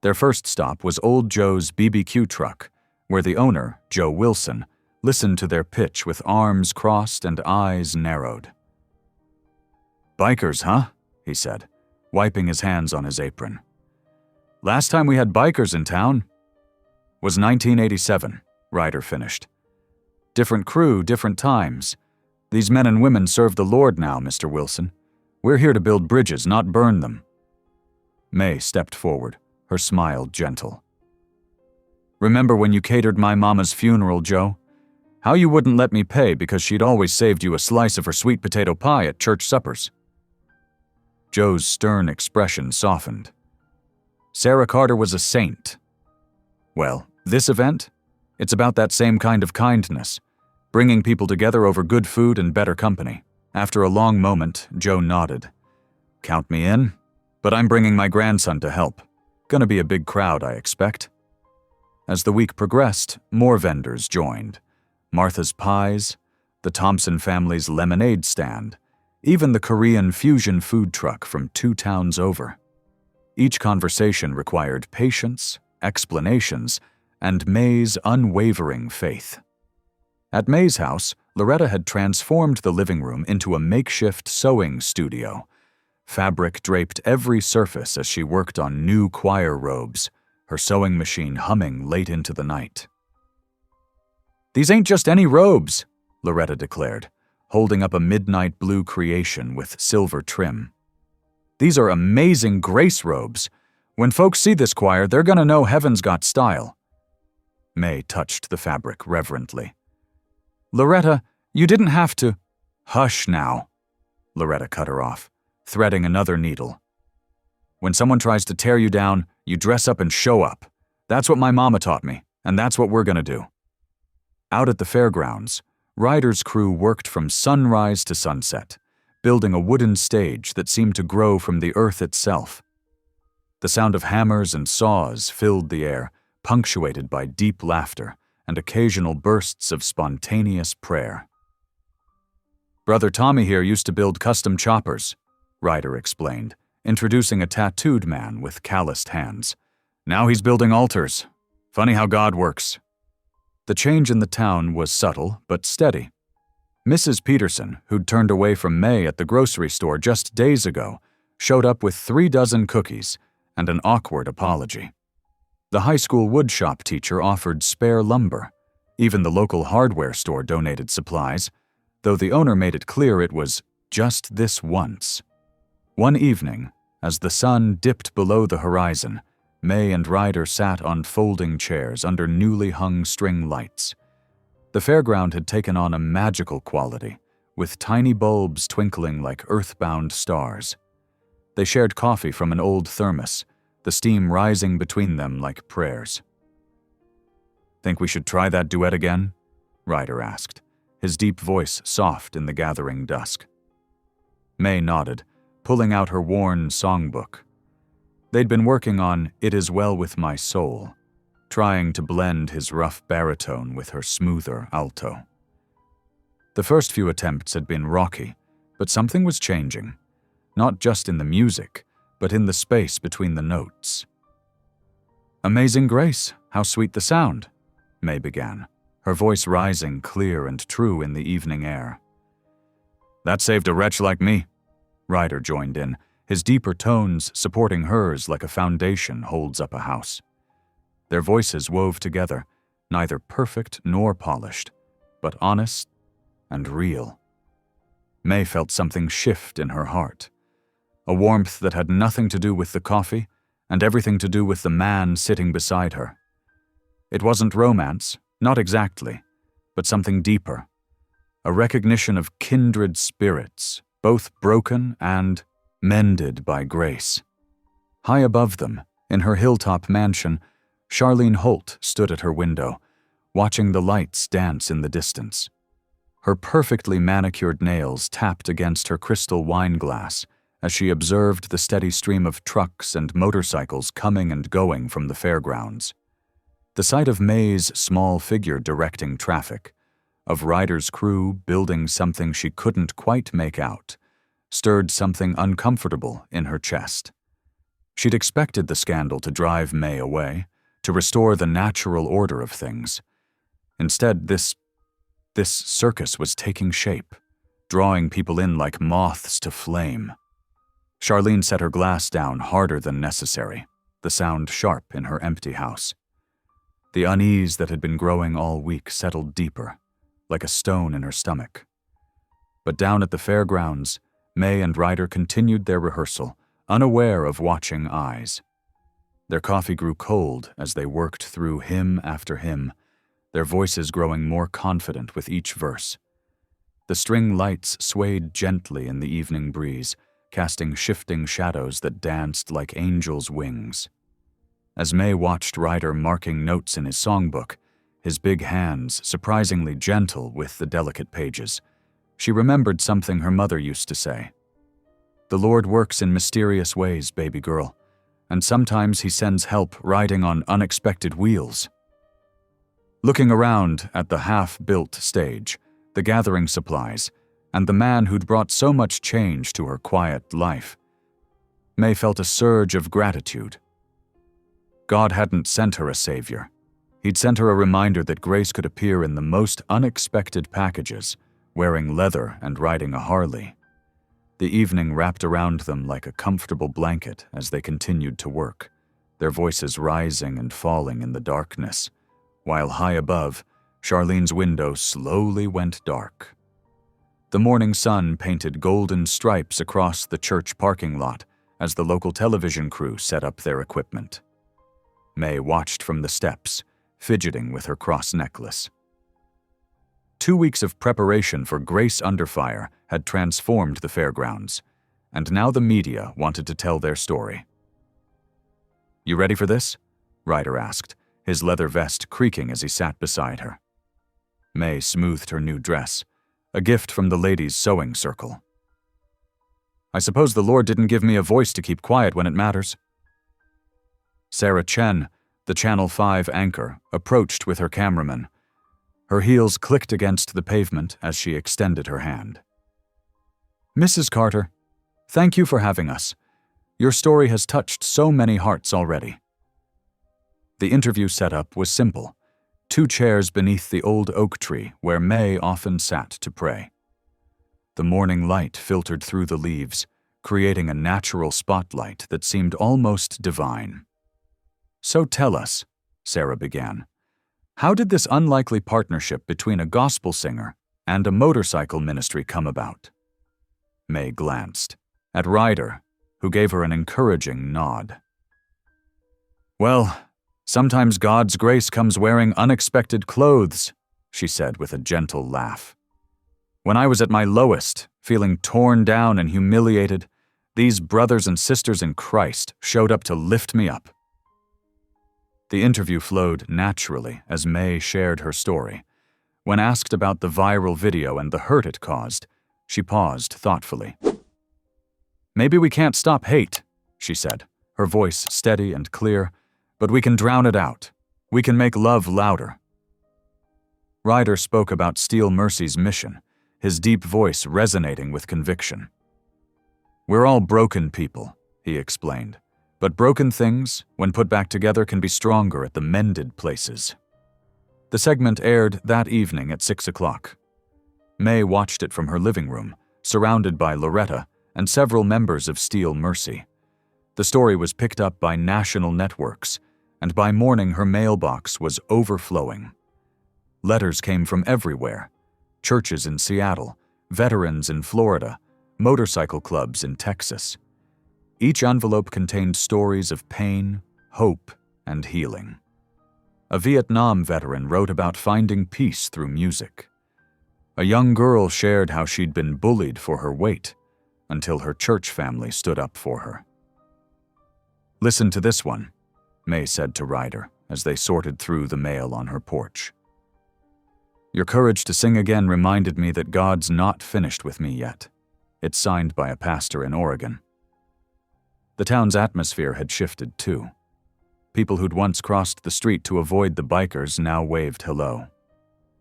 Their first stop was Old Joe's BBQ truck, where the owner, Joe Wilson, listened to their pitch with arms crossed and eyes narrowed. Bikers, huh? He said, wiping his hands on his apron. Last time we had bikers in town was 1987, Ryder finished. Different crew, different times. These men and women serve the Lord now, Mr. Wilson. We're here to build bridges, not burn them. May stepped forward, her smile gentle. Remember when you catered my mama's funeral, Joe? How you wouldn't let me pay because she'd always saved you a slice of her sweet potato pie at church suppers. Joe's stern expression softened. Sarah Carter was a saint. Well, this event? It's about that same kind of kindness, bringing people together over good food and better company. After a long moment, Joe nodded. Count me in, but I'm bringing my grandson to help. Gonna be a big crowd, I expect. As the week progressed, more vendors joined. Martha's Pies, the Thompson family's lemonade stand, even the Korean fusion food truck from 2 towns over. Each conversation required patience, explanations, and May's unwavering faith. At May's house, Loretta had transformed the living room into a makeshift sewing studio. Fabric draped every surface as she worked on new choir robes, her sewing machine humming late into the night. These ain't just any robes, Loretta declared, holding up a midnight blue creation with silver trim. These are amazing grace robes. When folks see this choir, they're gonna know heaven's got style. May touched the fabric reverently. Loretta, you didn't have to. Hush now, Loretta cut her off, threading another needle. When someone tries to tear you down, you dress up and show up. That's what my mama taught me, and that's what we're gonna do. Out at the fairgrounds, Ryder's crew worked from sunrise to sunset, building a wooden stage that seemed to grow from the earth itself. The sound of hammers and saws filled the air, punctuated by deep laughter and occasional bursts of spontaneous prayer. Brother Tommy here used to build custom choppers, Ryder explained, introducing a tattooed man with calloused hands. Now he's building altars. Funny how God works. The change in the town was subtle but steady. Mrs. Peterson, who'd turned away from May at the grocery store just days ago, showed up with 3 dozen cookies and an awkward apology. The high school woodshop teacher offered spare lumber. Even the local hardware store donated supplies, though the owner made it clear it was just this once. One evening, as the sun dipped below the horizon, May and Ryder sat on folding chairs under newly hung string lights. The fairground had taken on a magical quality, with tiny bulbs twinkling like earthbound stars. They shared coffee from an old thermos, the steam rising between them like prayers. "Think we should try that duet again?" Ryder asked, his deep voice soft in the gathering dusk. May nodded, pulling out her worn songbook. They'd been working on It Is Well With My Soul, trying to blend his rough baritone with her smoother alto. The first few attempts had been rocky, but something was changing, not just in the music, but in the space between the notes. "Amazing Grace, how sweet the sound," May began, her voice rising clear and true in the evening air. "That saved a wretch like me," Ryder joined in, his deeper tones supporting hers like a foundation holds up a house. Their voices wove together, neither perfect nor polished, but honest and real. May felt something shift in her heart, a warmth that had nothing to do with the coffee and everything to do with the man sitting beside her. It wasn't romance, not exactly, but something deeper, a recognition of kindred spirits, both broken and mended by grace. High above them, in her hilltop mansion, Charlene Holt stood at her window, watching the lights dance in the distance. Her perfectly manicured nails tapped against her crystal wine glass as she observed the steady stream of trucks and motorcycles coming and going from the fairgrounds. The sight of May's small figure directing traffic, of Ryder's crew building something she couldn't quite make out, stirred something uncomfortable in her chest. She'd expected the scandal to drive May away, to restore the natural order of things. Instead, this circus was taking shape, drawing people in like moths to flame. Charlene set her glass down harder than necessary, the sound sharp in her empty house. The unease that had been growing all week settled deeper, like a stone in her stomach. But down at the fairgrounds, May and Ryder continued their rehearsal, unaware of watching eyes. Their coffee grew cold as they worked through hymn after hymn, their voices growing more confident with each verse. The string lights swayed gently in the evening breeze, casting shifting shadows that danced like angels' wings. As May watched Ryder marking notes in his songbook, his big hands surprisingly gentle with the delicate pages, she remembered something her mother used to say. "The Lord works in mysterious ways, baby girl, and sometimes he sends help riding on unexpected wheels." Looking around at the half-built stage, the gathering supplies, and the man who'd brought so much change to her quiet life, May felt a surge of gratitude. God hadn't sent her a savior. He'd sent her a reminder that grace could appear in the most unexpected packages, wearing leather and riding a Harley. The evening wrapped around them like a comfortable blanket as they continued to work, their voices rising and falling in the darkness, while high above, Charlene's window slowly went dark. The morning sun painted golden stripes across the church parking lot as the local television crew set up their equipment. May watched from the steps, fidgeting with her cross necklace. 2 weeks of preparation for Grace Under Fire had transformed the fairgrounds, and now the media wanted to tell their story. "You ready for this?" Ryder asked, his leather vest creaking as he sat beside her. May smoothed her new dress, a gift from the ladies' sewing circle. "I suppose the Lord didn't give me a voice to keep quiet when it matters." Sarah Chen, the Channel 5 anchor, approached with her cameraman. Her heels clicked against the pavement as she extended her hand. "Mrs. Carter, thank you for having us. Your story has touched so many hearts already." The interview setup was simple: 2 chairs beneath the old oak tree where May often sat to pray. The morning light filtered through the leaves, creating a natural spotlight that seemed almost divine. "So tell us," Sarah began, "how did this unlikely partnership between a gospel singer and a motorcycle ministry come about?" May glanced at Ryder, who gave her an encouraging nod. "Well, sometimes God's grace comes wearing unexpected clothes," she said with a gentle laugh. "When I was at my lowest, feeling torn down and humiliated, these brothers and sisters in Christ showed up to lift me up." The interview flowed naturally as May shared her story. When asked about the viral video and the hurt it caused, she paused thoughtfully. "Maybe we can't stop hate," she said, her voice steady and clear, "but we can drown it out. We can make love louder." Ryder spoke about Steel Mercy's mission, his deep voice resonating with conviction. "We're all broken people," he explained, "but broken things, when put back together, can be stronger at the mended places." The segment aired that evening at 6 o'clock. May watched it from her living room, surrounded by Loretta and several members of Steel Mercy. The story was picked up by national networks, and by morning her mailbox was overflowing. Letters came from everywhere: churches in Seattle, veterans in Florida, motorcycle clubs in Texas. Each envelope contained stories of pain, hope, and healing. A Vietnam veteran wrote about finding peace through music. A young girl shared how she'd been bullied for her weight until her church family stood up for her. "Listen to this one," May said to Ryder as they sorted through the mail on her porch. "Your courage to sing again reminded me that God's not finished with me yet." It's signed by a pastor in Oregon. The town's atmosphere had shifted too. People who'd once crossed the street to avoid the bikers now waved hello.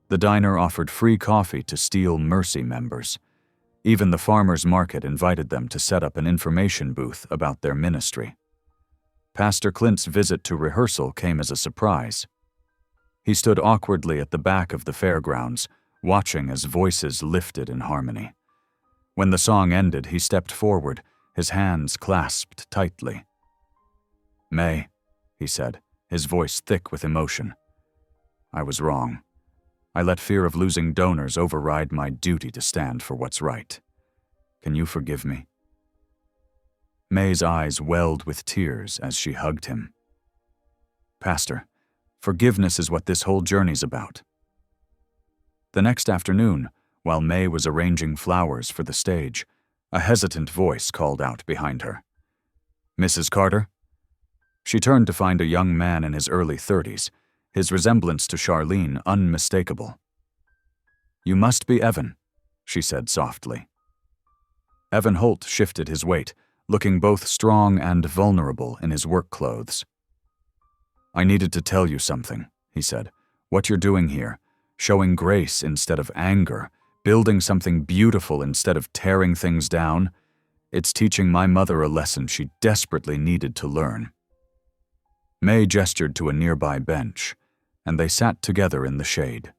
The diner offered free coffee to Steel Mercy members. Even the farmers' market invited them to set up an information booth about their ministry. Pastor Clint's visit to rehearsal came as a surprise. He stood awkwardly at the back of the fairgrounds, watching as voices lifted in harmony. When the song ended, he stepped forward, his hands clasped tightly. "May," he said, his voice thick with emotion, "I was wrong. I let fear of losing donors override my duty to stand for what's right. Can you forgive me?" May's eyes welled with tears as she hugged him. "Pastor, forgiveness is what this whole journey's about." The next afternoon, while May was arranging flowers for the stage, a hesitant voice called out behind her. "Mrs. Carter?" She turned to find a young man in his early 30s, his resemblance to Charlene unmistakable. "You must be Evan," she said softly. Evan Holt shifted his weight, looking both strong and vulnerable in his work clothes. "I needed to tell you something," he said. "What you're doing here, showing grace instead of anger, building something beautiful instead of tearing things down, it's teaching my mother a lesson she desperately needed to learn." May gestured to a nearby bench, and they sat together in the shade.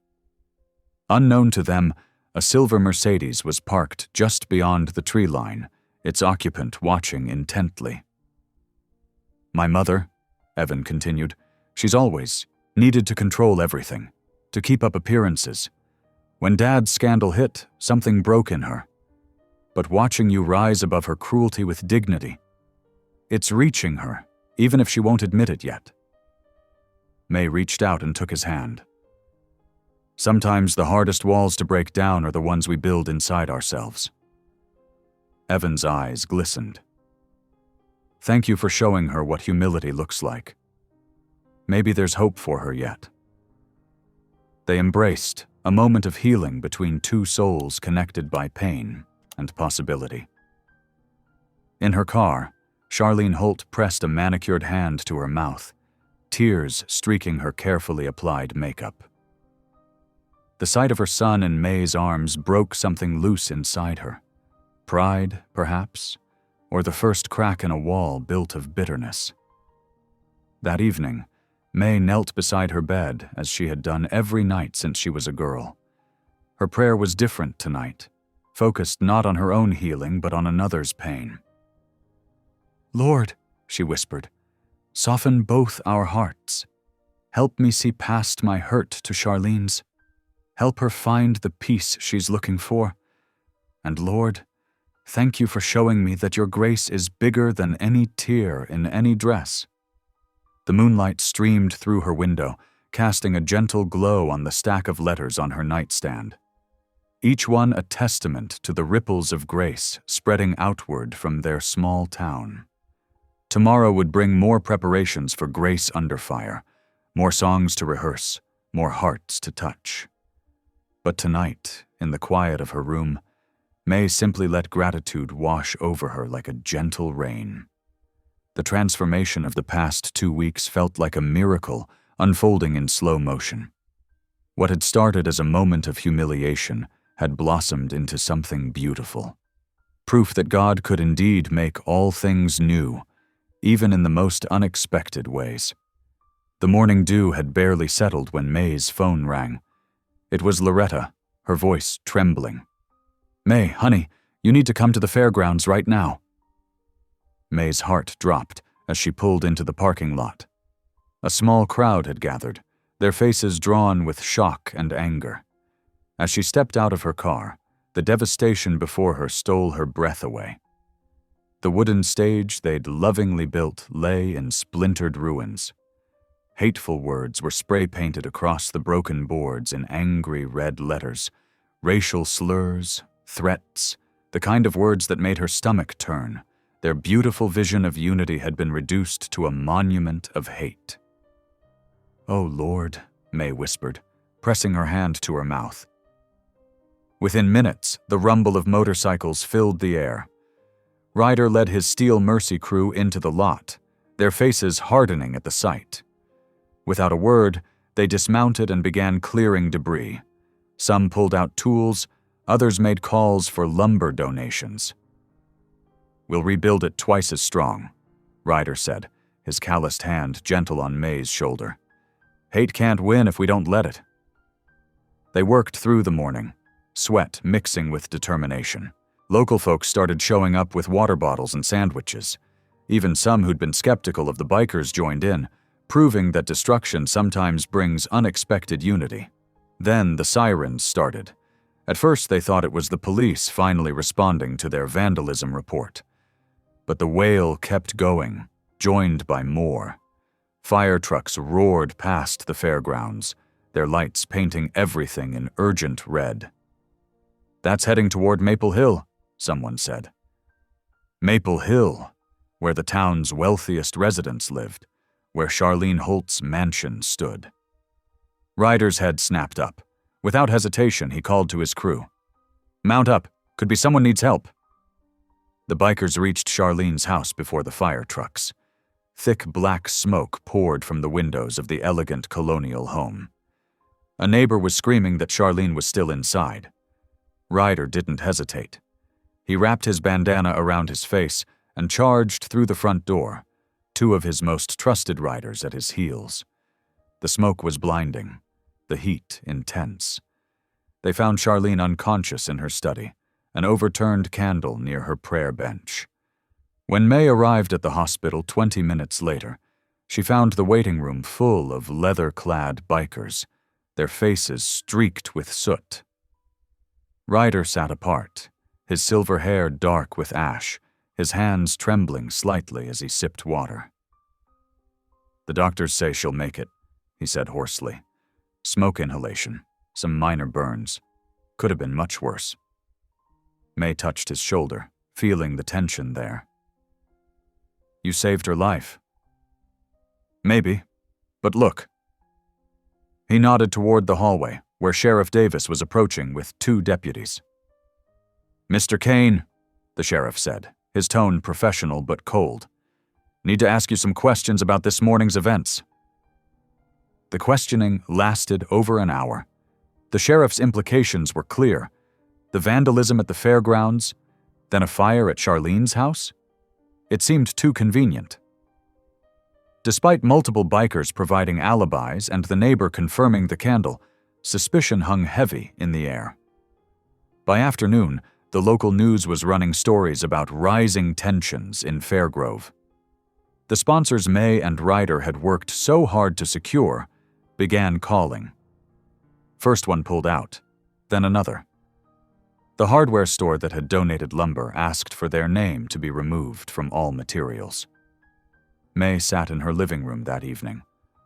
Unknown to them, a silver Mercedes was parked just beyond the tree line, its occupant watching intently. "My mother," Evan continued, "she's always needed to control everything, to keep up appearances. When Dad's scandal hit, something broke in her. But watching you rise above her cruelty with dignity, it's reaching her, even if she won't admit it yet." May reached out and took his hand. "Sometimes the hardest walls to break down are the ones we build inside ourselves," Evan's eyes glistened. "Thank you for showing her what humility looks like. Maybe there's hope for her yet." They embraced, a moment of healing between two souls connected by pain and possibility. In her car, Charlene Holt pressed a manicured hand to her mouth, tears streaking her carefully applied makeup. The sight of her son in May's arms broke something loose inside her. Pride, perhaps, or the first crack in a wall built of bitterness. That evening, May knelt beside her bed as she had done every night since she was a girl. Her prayer was different tonight, focused not on her own healing but on another's pain. "Lord," she whispered, "soften both our hearts. Help me see past my hurt to Charlene's. Help her find the peace she's looking for. And Lord, thank you for showing me that your grace is bigger than any tear in any dress." The moonlight streamed through her window, casting a gentle glow on the stack of letters on her nightstand. Each one a testament to the ripples of grace spreading outward from their small town. Tomorrow would bring more preparations for Grace Under Fire, more songs to rehearse, more hearts to touch. But tonight, in the quiet of her room, May simply let gratitude wash over her like a gentle rain. The transformation of the past 2 weeks felt like a miracle unfolding in slow motion. What had started as a moment of humiliation had blossomed into something beautiful. Proof that God could indeed make all things new, even in the most unexpected ways. The morning dew had barely settled when May's phone rang. It was Loretta, her voice trembling. "May, honey, you need to come to the fairgrounds right now." May's heart dropped as she pulled into the parking lot. A small crowd had gathered, their faces drawn with shock and anger. As she stepped out of her car, the devastation before her stole her breath away. The wooden stage they'd lovingly built lay in splintered ruins. Hateful words were spray-painted across the broken boards in angry red letters, racial slurs, threats, the kind of words that made her stomach turn. Their beautiful vision of unity had been reduced to a monument of hate. "Oh, Lord," May whispered, pressing her hand to her mouth. Within minutes, the rumble of motorcycles filled the air. Ryder led his Steel Mercy crew into the lot, their faces hardening at the sight. Without a word, they dismounted and began clearing debris. Some pulled out tools, others made calls for lumber donations. "We'll rebuild it twice as strong," Ryder said, his calloused hand gentle on May's shoulder. "Hate can't win if we don't let it." They worked through the morning, sweat mixing with determination. Local folks started showing up with water bottles and sandwiches. Even some who'd been skeptical of the bikers joined in, proving that destruction sometimes brings unexpected unity. Then the sirens started. At first they thought it was the police finally responding to their vandalism report. But the wail kept going, joined by more. Fire trucks roared past the fairgrounds, their lights painting everything in urgent red. "That's heading toward Maple Hill," someone said. Maple Hill, where the town's wealthiest residents lived, where Charlene Holt's mansion stood. Ryder's head snapped up. Without hesitation, he called to his crew. "Mount up. Could be someone needs help." The bikers reached Charlene's house before the fire trucks. Thick black smoke poured from the windows of the elegant colonial home. A neighbor was screaming that Charlene was still inside. Ryder didn't hesitate. He wrapped his bandana around his face and charged through the front door, two of his most trusted riders at his heels. The smoke was blinding, the heat intense. They found Charlene unconscious in her study, an overturned candle near her prayer bench. When May arrived at the hospital 20 minutes later, she found the waiting room full of leather-clad bikers, their faces streaked with soot. Ryder sat apart, his silver hair dark with ash, his hands trembling slightly as he sipped water. "The doctors say she'll make it," he said hoarsely. "Smoke inhalation, some minor burns. Could have been much worse." May touched his shoulder, feeling the tension there. You saved her life. Maybe, but look. He nodded toward the hallway, where Sheriff Davis was approaching with 2 deputies. Mr. Kane, the sheriff said, his tone professional but cold. Need to ask you some questions about this morning's events. The questioning lasted over an hour. The sheriff's implications were clear. The vandalism at the fairgrounds, then a fire at Charlene's house? It seemed too convenient. Despite multiple bikers providing alibis and the neighbor confirming the candle, suspicion hung heavy in the air. By afternoon, the local news was running stories about rising tensions in Fairgrove. The sponsors May and Ryder had worked so hard to secure began calling. First one pulled out, then another. The hardware store that had donated lumber asked for their name to be removed from all materials. May sat in her living room that evening,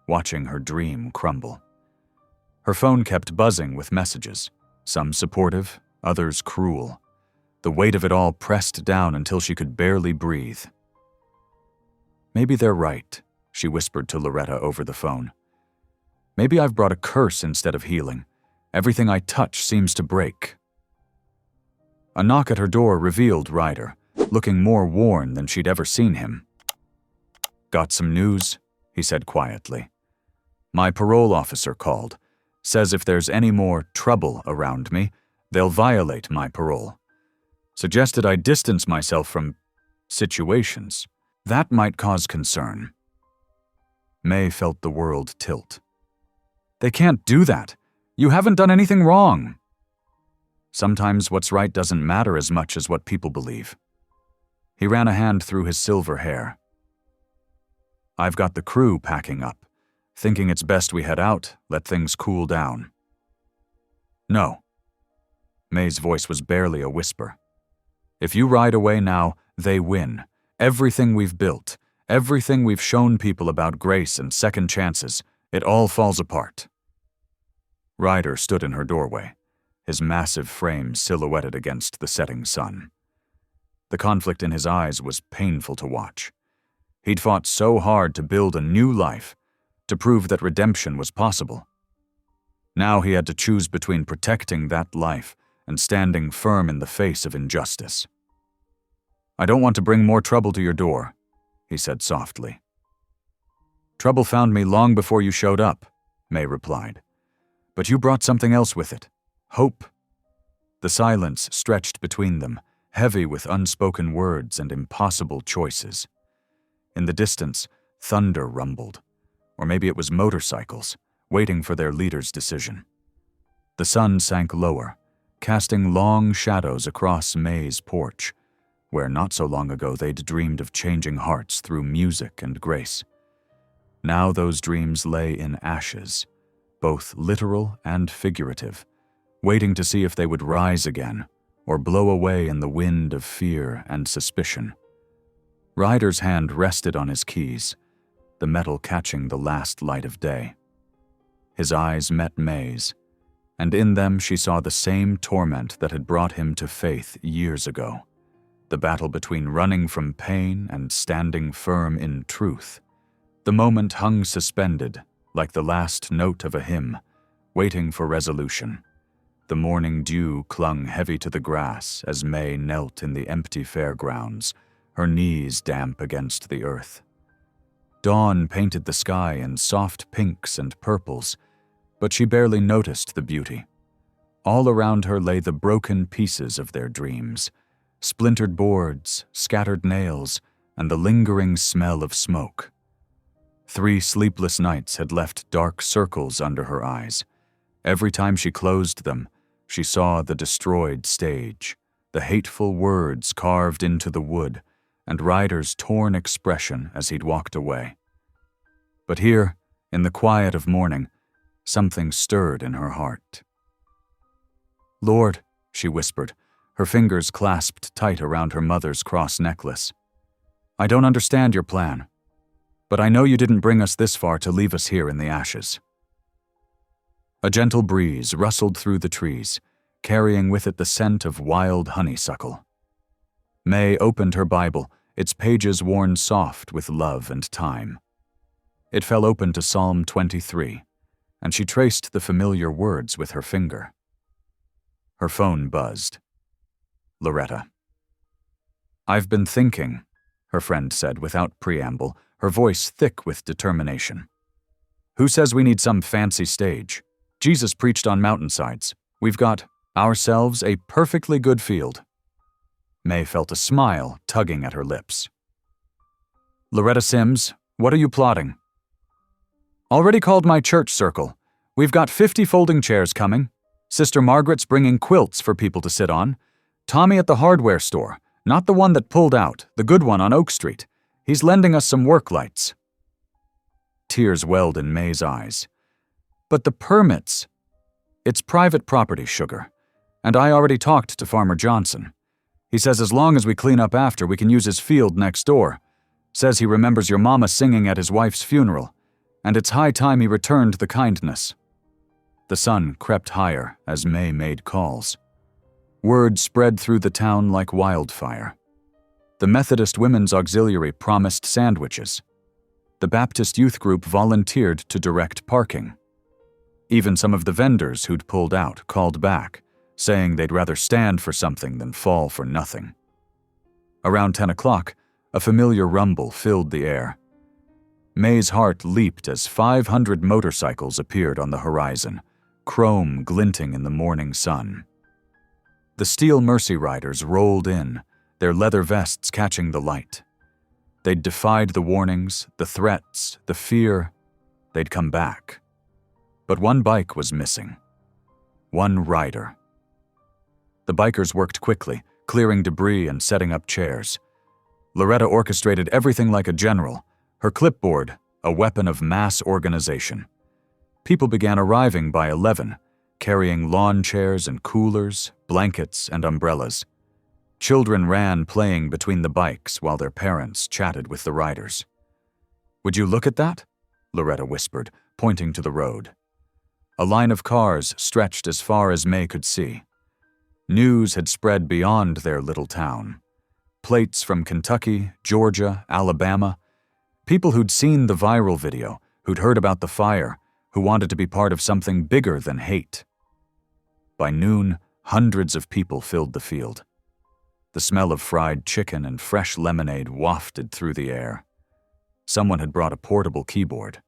watching her dream crumble. Her phone kept buzzing with messages, some supportive, others cruel. The weight of it all pressed down until she could barely breathe. Maybe they're right, she whispered to Loretta over the phone. Maybe I've brought a curse instead of healing. Everything I touch seems to break. A knock at her door revealed Ryder, looking more worn than she'd ever seen him. Got some news? He said quietly. My parole officer called. Says if there's any more trouble around me, they'll violate my parole. Suggested I distance myself from situations. That might cause concern. May felt the world tilt. They can't do that. You haven't done anything wrong. Sometimes what's right doesn't matter as much as what people believe. He ran a hand through his silver hair. I've got the crew packing up, thinking it's best we head out, let things cool down. No. May's voice was barely a whisper. If you ride away now, they win. Everything we've built, everything we've shown people about grace and second chances, it all falls apart. Ryder stood in her doorway, his massive frame silhouetted against the setting sun. The conflict in his eyes was painful to watch. He'd fought so hard to build a new life, to prove that redemption was possible. Now he had to choose between protecting that life and standing firm in the face of injustice. I don't want to bring more trouble to your door, he said softly. Trouble found me long before you showed up, May replied. But you brought something else with it. Hope. The silence stretched between them, heavy with unspoken words and impossible choices. In the distance, thunder rumbled, or maybe it was motorcycles, waiting for their leader's decision. The sun sank lower, casting long shadows across May's porch, where not so long ago they'd dreamed of changing hearts through music and grace. Now those dreams lay in ashes, both literal and figurative, waiting to see if they would rise again or blow away in the wind of fear and suspicion. Ryder's hand rested on his keys, the metal catching the last light of day. His eyes met May's, and in them she saw the same torment that had brought him to faith years ago, the battle between running from pain and standing firm in truth. The moment hung suspended, like the last note of a hymn, waiting for resolution. The morning dew clung heavy to the grass as May knelt in the empty fairgrounds, her knees damp against the earth. Dawn painted the sky in soft pinks and purples, but she barely noticed the beauty. All around her lay the broken pieces of their dreams, splintered boards, scattered nails, and the lingering smell of smoke. 3 sleepless nights had left dark circles under her eyes. Every time she closed them, she saw the destroyed stage, the hateful words carved into the wood, and Ryder's torn expression as he'd walked away. But here, in the quiet of morning, something stirred in her heart. Lord, she whispered, her fingers clasped tight around her mother's cross necklace. I don't understand your plan, but I know you didn't bring us this far to leave us here in the ashes. A gentle breeze rustled through the trees, carrying with it the scent of wild honeysuckle. May opened her Bible, its pages worn soft with love and time. It fell open to Psalm 23, and she traced the familiar words with her finger. Her phone buzzed. Loretta. "I've been thinking," her friend said without preamble, her voice thick with determination. "Who says we need some fancy stage? Jesus preached on mountainsides. We've got ourselves a perfectly good field." May felt a smile tugging at her lips. "Loretta Sims, what are you plotting?" "Already called my church circle. We've got 50 folding chairs coming. Sister Margaret's bringing quilts for people to sit on. Tommy at the hardware store, not the one that pulled out, the good one on Oak Street. He's lending us some work lights." Tears welled in May's eyes. "But the permits—" "It's private property, sugar. And I already talked to Farmer Johnson. He says as long as we clean up after, we can use his field next door. Says he remembers your mama singing at his wife's funeral, and it's high time he returned the kindness." The sun crept higher as May made calls. Word spread through the town like wildfire. The Methodist Women's Auxiliary promised sandwiches. The Baptist Youth Group volunteered to direct parking. Even some of the vendors who'd pulled out called back, saying they'd rather stand for something than fall for nothing. Around 10 o'clock, a familiar rumble filled the air. May's heart leaped as 500 motorcycles appeared on the horizon, chrome glinting in the morning sun. The steel Mercy Riders rolled in, their leather vests catching the light. They'd defied the warnings, the threats, the fear. They'd come back. But one bike was missing. One rider. The bikers worked quickly, clearing debris and setting up chairs. Loretta orchestrated everything like a general, her clipboard a weapon of mass organization. People began arriving by 11, carrying lawn chairs and coolers, blankets and umbrellas. Children ran playing between the bikes while their parents chatted with the riders. "Would you look at that?" Loretta whispered, pointing to the road. A line of cars stretched as far as May could see. News had spread beyond their little town. Plates from Kentucky, Georgia, Alabama. People who'd seen the viral video, who'd heard about the fire, who wanted to be part of something bigger than hate. By noon, hundreds of people filled the field. The smell of fried chicken and fresh lemonade wafted through the air. Someone had brought a portable keyboard.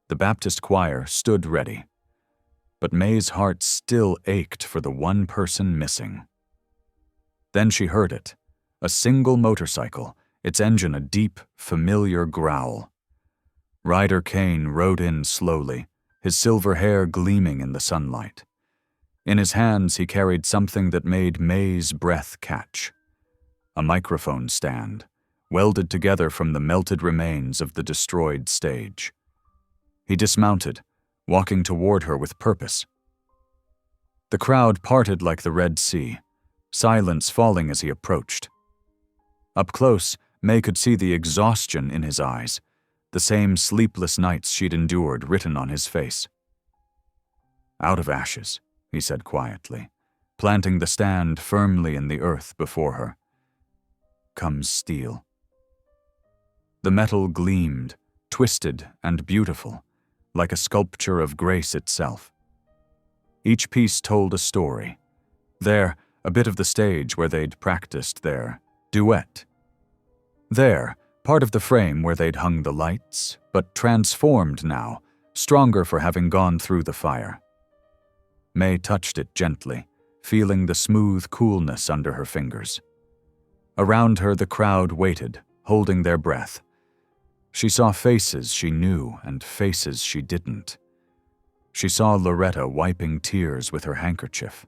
The Baptist choir stood ready. But May's heart still ached for the one person missing. Then she heard it, a single motorcycle, its engine a deep, familiar growl. Ryder Kane rode in slowly, his silver hair gleaming in the sunlight. In his hands he carried something that made May's breath catch. A microphone stand, welded together from the melted remains of the destroyed stage. He dismounted, walking toward her with purpose. The crowd parted like the Red Sea, silence falling as he approached. Up close, May could see the exhaustion in his eyes, the same sleepless nights she'd endured written on his face. "Out of ashes," he said quietly, planting the stand firmly in the earth before her, "comes steel." The metal gleamed, twisted and beautiful, like a sculpture of grace itself. Each piece told a story. There, a bit of the stage where they'd practiced their duet. There, part of the frame where they'd hung the lights, but transformed now, stronger for having gone through the fire. May touched it gently, feeling the smooth coolness under her fingers. Around her the crowd waited, holding their breath. She saw faces she knew and faces she didn't. She saw Loretta wiping tears with her handkerchief.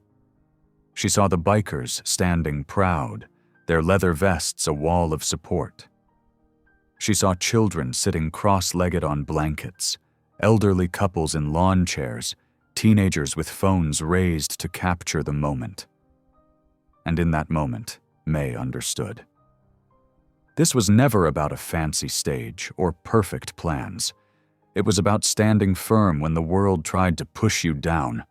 She saw the bikers standing proud, their leather vests a wall of support. She saw children sitting cross-legged on blankets, elderly couples in lawn chairs, teenagers with phones raised to capture the moment. And in that moment, May understood. This was never about a fancy stage or perfect plans. It was about standing firm when the world tried to push you down.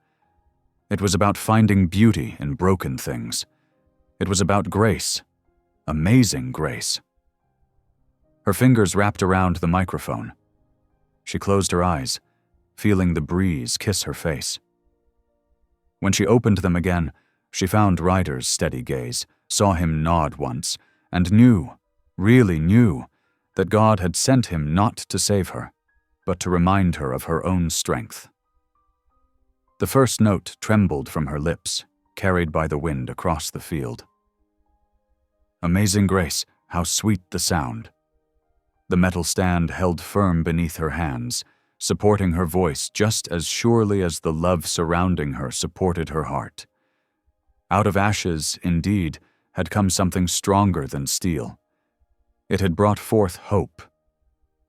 It was about finding beauty in broken things. It was about grace, Amazing grace. Her fingers wrapped around the microphone. She closed her eyes, feeling the breeze kiss her face. When she opened them again, she found Ryder's steady gaze, saw him nod once, and knew, really knew, that God had sent him not to save her, but to remind her of her own strength. The first note trembled from her lips, carried by the wind across the field. Amazing grace, how sweet the sound. The metal stand held firm beneath her hands, supporting her voice just as surely as the love surrounding her supported her heart. Out of ashes, indeed, had come something stronger than steel. It had brought forth hope.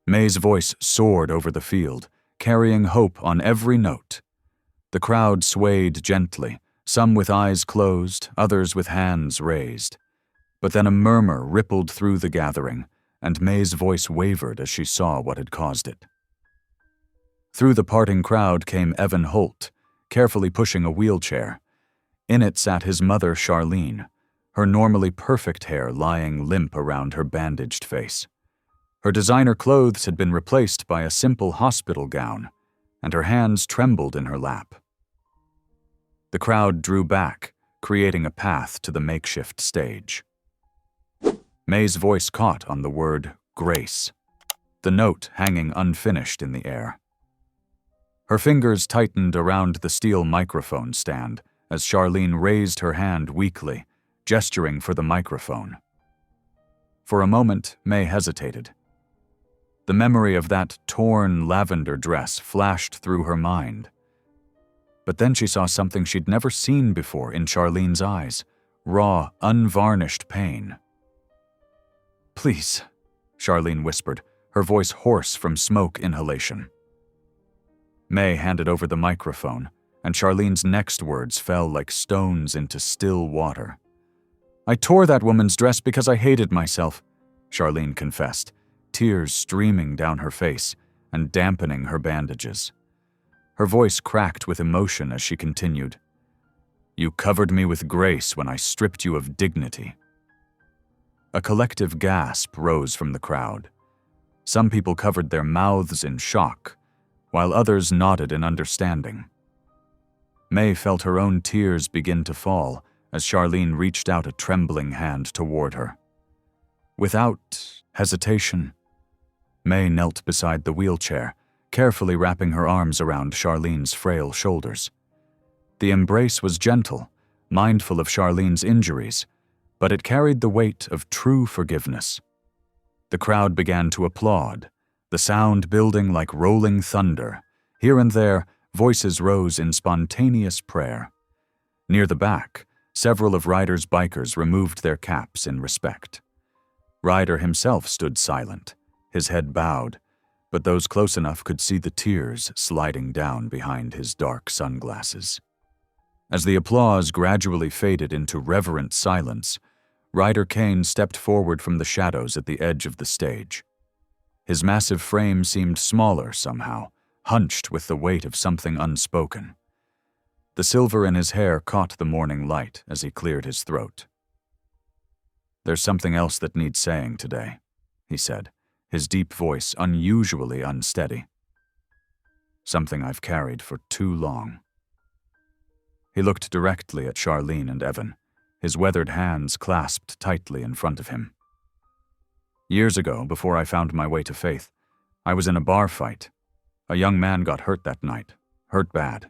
May's voice soared over the field, carrying hope on every note. The crowd swayed gently, some with eyes closed, others with hands raised. But then a murmur rippled through the gathering, and May's voice wavered as she saw what had caused it. Through the parting crowd came Evan Holt, carefully pushing a wheelchair. In it sat his mother, Charlene, her normally perfect hair lying limp around her bandaged face. Her designer clothes had been replaced by a simple hospital gown, and her hands trembled in her lap. The crowd drew back, creating a path to the makeshift stage. May's voice caught on the word grace, the note hanging unfinished in the air. Her fingers tightened around the steel microphone stand as Charlene raised her hand weakly, gesturing for the microphone. For a moment, May hesitated. The memory of that torn lavender dress flashed through her mind. But then she saw something she'd never seen before in Charlene's eyes, raw, unvarnished pain. "Please," Charlene whispered, her voice hoarse from smoke inhalation. May handed over the microphone, and Charlene's next words fell like stones into still water. "I tore that woman's dress because I hated myself," Charlene confessed, tears streaming down her face and dampening her bandages. Her voice cracked with emotion as she continued. "You covered me with grace when I stripped you of dignity." A collective gasp rose from the crowd. Some people covered their mouths in shock, while others nodded in understanding. May felt her own tears begin to fall as Charlene reached out a trembling hand toward her. Without hesitation, May knelt beside the wheelchair, carefully wrapping her arms around Charlene's frail shoulders. The embrace was gentle, mindful of Charlene's injuries, but it carried the weight of true forgiveness. The crowd began to applaud, the sound building like rolling thunder. Here and there, voices rose in spontaneous prayer. Near the back, several of Ryder's bikers removed their caps in respect. Ryder himself stood silent, his head bowed, but those close enough could see the tears sliding down behind his dark sunglasses. As the applause gradually faded into reverent silence, Ryder Kane stepped forward from the shadows at the edge of the stage. His massive frame seemed smaller somehow, hunched with the weight of something unspoken. The silver in his hair caught the morning light as he cleared his throat. "There's something else that needs saying today," he said, his deep voice unusually unsteady. "Something I've carried for too long." He looked directly at Charlene and Evan, his weathered hands clasped tightly in front of him. "Years ago, before I found my way to faith, I was in a bar fight. A young man got hurt that night, hurt bad."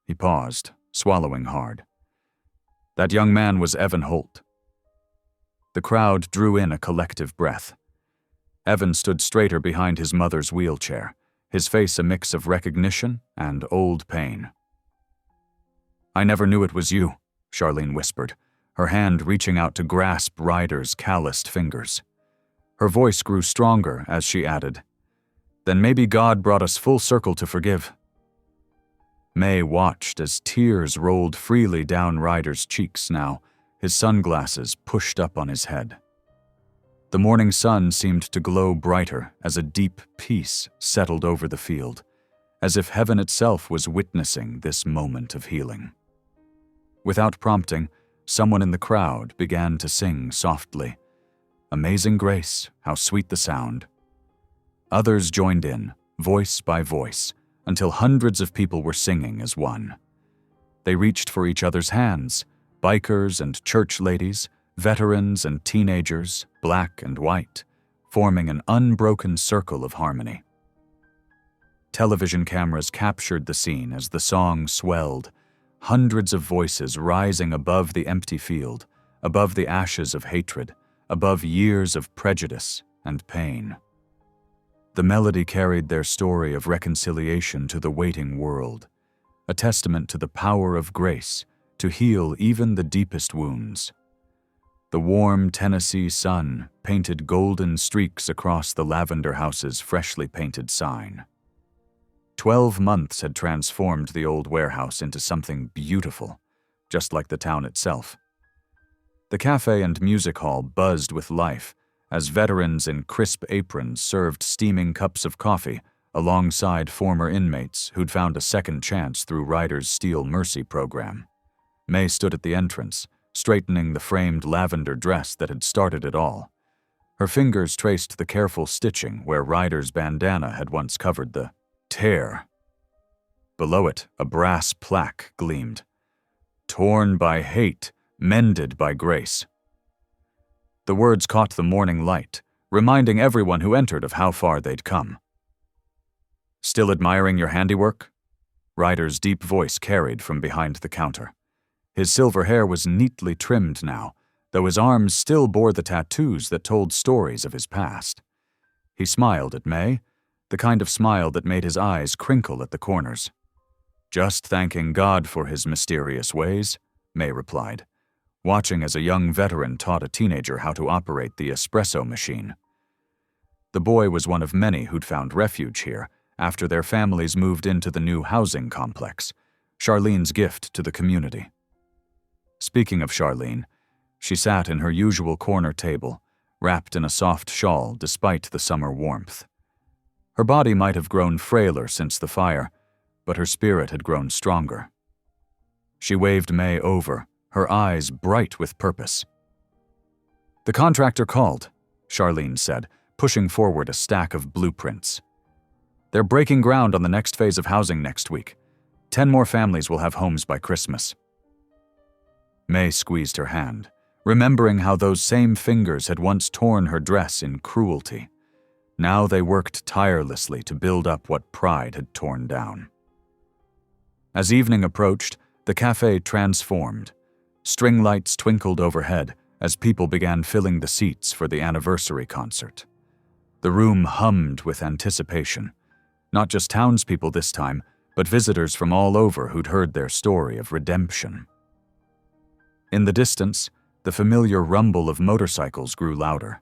He paused, swallowing hard. That young man was Evan Holt. The crowd drew in a collective breath. Evan stood straighter behind his mother's wheelchair, his face a mix of recognition and old pain. "I never knew it was you," Charlene whispered, her hand reaching out to grasp Ryder's calloused fingers. Her voice grew stronger as she added, "Then maybe God brought us full circle to forgive." May watched as tears rolled freely down Ryder's cheeks now, his sunglasses pushed up on his head. The morning sun seemed to glow brighter as a deep peace settled over the field, as if heaven itself was witnessing this moment of healing. Without prompting, someone in the crowd began to sing softly. Amazing grace, how sweet the sound. Others joined in, voice by voice, until hundreds of people were singing as one. They reached for each other's hands, bikers and church ladies, veterans and teenagers, black and white, forming an unbroken circle of harmony. Television cameras captured the scene as the song swelled, hundreds of voices rising above the empty field, above the ashes of hatred, above years of prejudice and pain. The melody carried their story of reconciliation to the waiting world, a testament to the power of grace to heal even the deepest wounds. The warm Tennessee sun painted golden streaks across the Lavender House's freshly painted sign. 12 months had transformed the old warehouse into something beautiful, just like the town itself. The cafe and music hall buzzed with life as veterans in crisp aprons served steaming cups of coffee alongside former inmates who'd found a second chance through Ryder's Steel Mercy program. May stood at the entrance, straightening the framed lavender dress that had started it all. Her fingers traced the careful stitching where Ryder's bandana had once covered the tear. Below it, a brass plaque gleamed. Torn by hate, mended by grace. The words caught the morning light, reminding everyone who entered of how far they'd come. Still admiring your handiwork? Ryder's deep voice carried from behind the counter. His silver hair was neatly trimmed now, though his arms still bore the tattoos that told stories of his past. He smiled at May, the kind of smile that made his eyes crinkle at the corners. Just thanking God for his mysterious ways, May replied, watching as a young veteran taught a teenager how to operate the espresso machine. The boy was one of many who'd found refuge here after their families moved into the new housing complex, Charlene's gift to the community. Speaking of Charlene, she sat in her usual corner table, wrapped in a soft shawl despite the summer warmth. Her body might have grown frailer since the fire, but her spirit had grown stronger. She waved May over, her eyes bright with purpose. "The contractor called," Charlene said, pushing forward a stack of blueprints. "They're breaking ground on the next phase of housing next week. 10 more families will have homes by Christmas." May squeezed her hand, remembering how those same fingers had once torn her dress in cruelty. Now they worked tirelessly to build up what pride had torn down. As evening approached, the cafe transformed. String lights twinkled overhead as people began filling the seats for the anniversary concert. The room hummed with anticipation. Not just townspeople this time, but visitors from all over who'd heard their story of redemption. In the distance, the familiar rumble of motorcycles grew louder.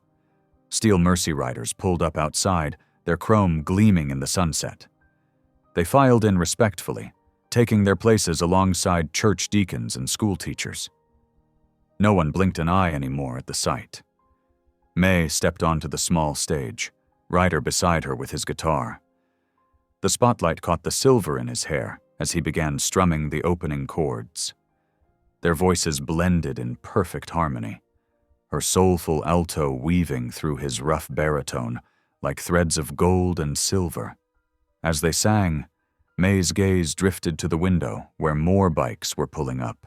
Steel Mercy riders pulled up outside, their chrome gleaming in the sunset. They filed in respectfully, taking their places alongside church deacons and school teachers. No one blinked an eye anymore at the sight. May stepped onto the small stage, Ryder beside her with his guitar. The spotlight caught the silver in his hair as he began strumming the opening chords. Their voices blended in perfect harmony, her soulful alto weaving through his rough baritone like threads of gold and silver. As they sang, May's gaze drifted to the window where more bikes were pulling up,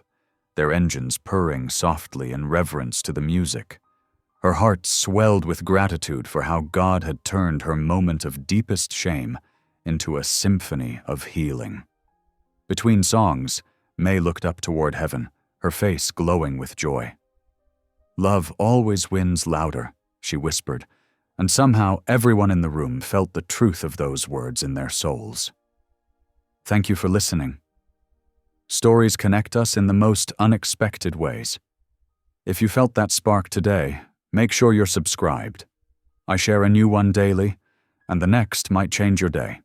their engines purring softly in reverence to the music. Her heart swelled with gratitude for how God had turned her moment of deepest shame into a symphony of healing. Between songs, May looked up toward heaven, her face glowing with joy. "Love always wins louder," she whispered, and somehow everyone in the room felt the truth of those words in their souls. Thank you for listening. Stories connect us in the most unexpected ways. If you felt that spark today, make sure you're subscribed. I share a new one daily, and the next might change your day.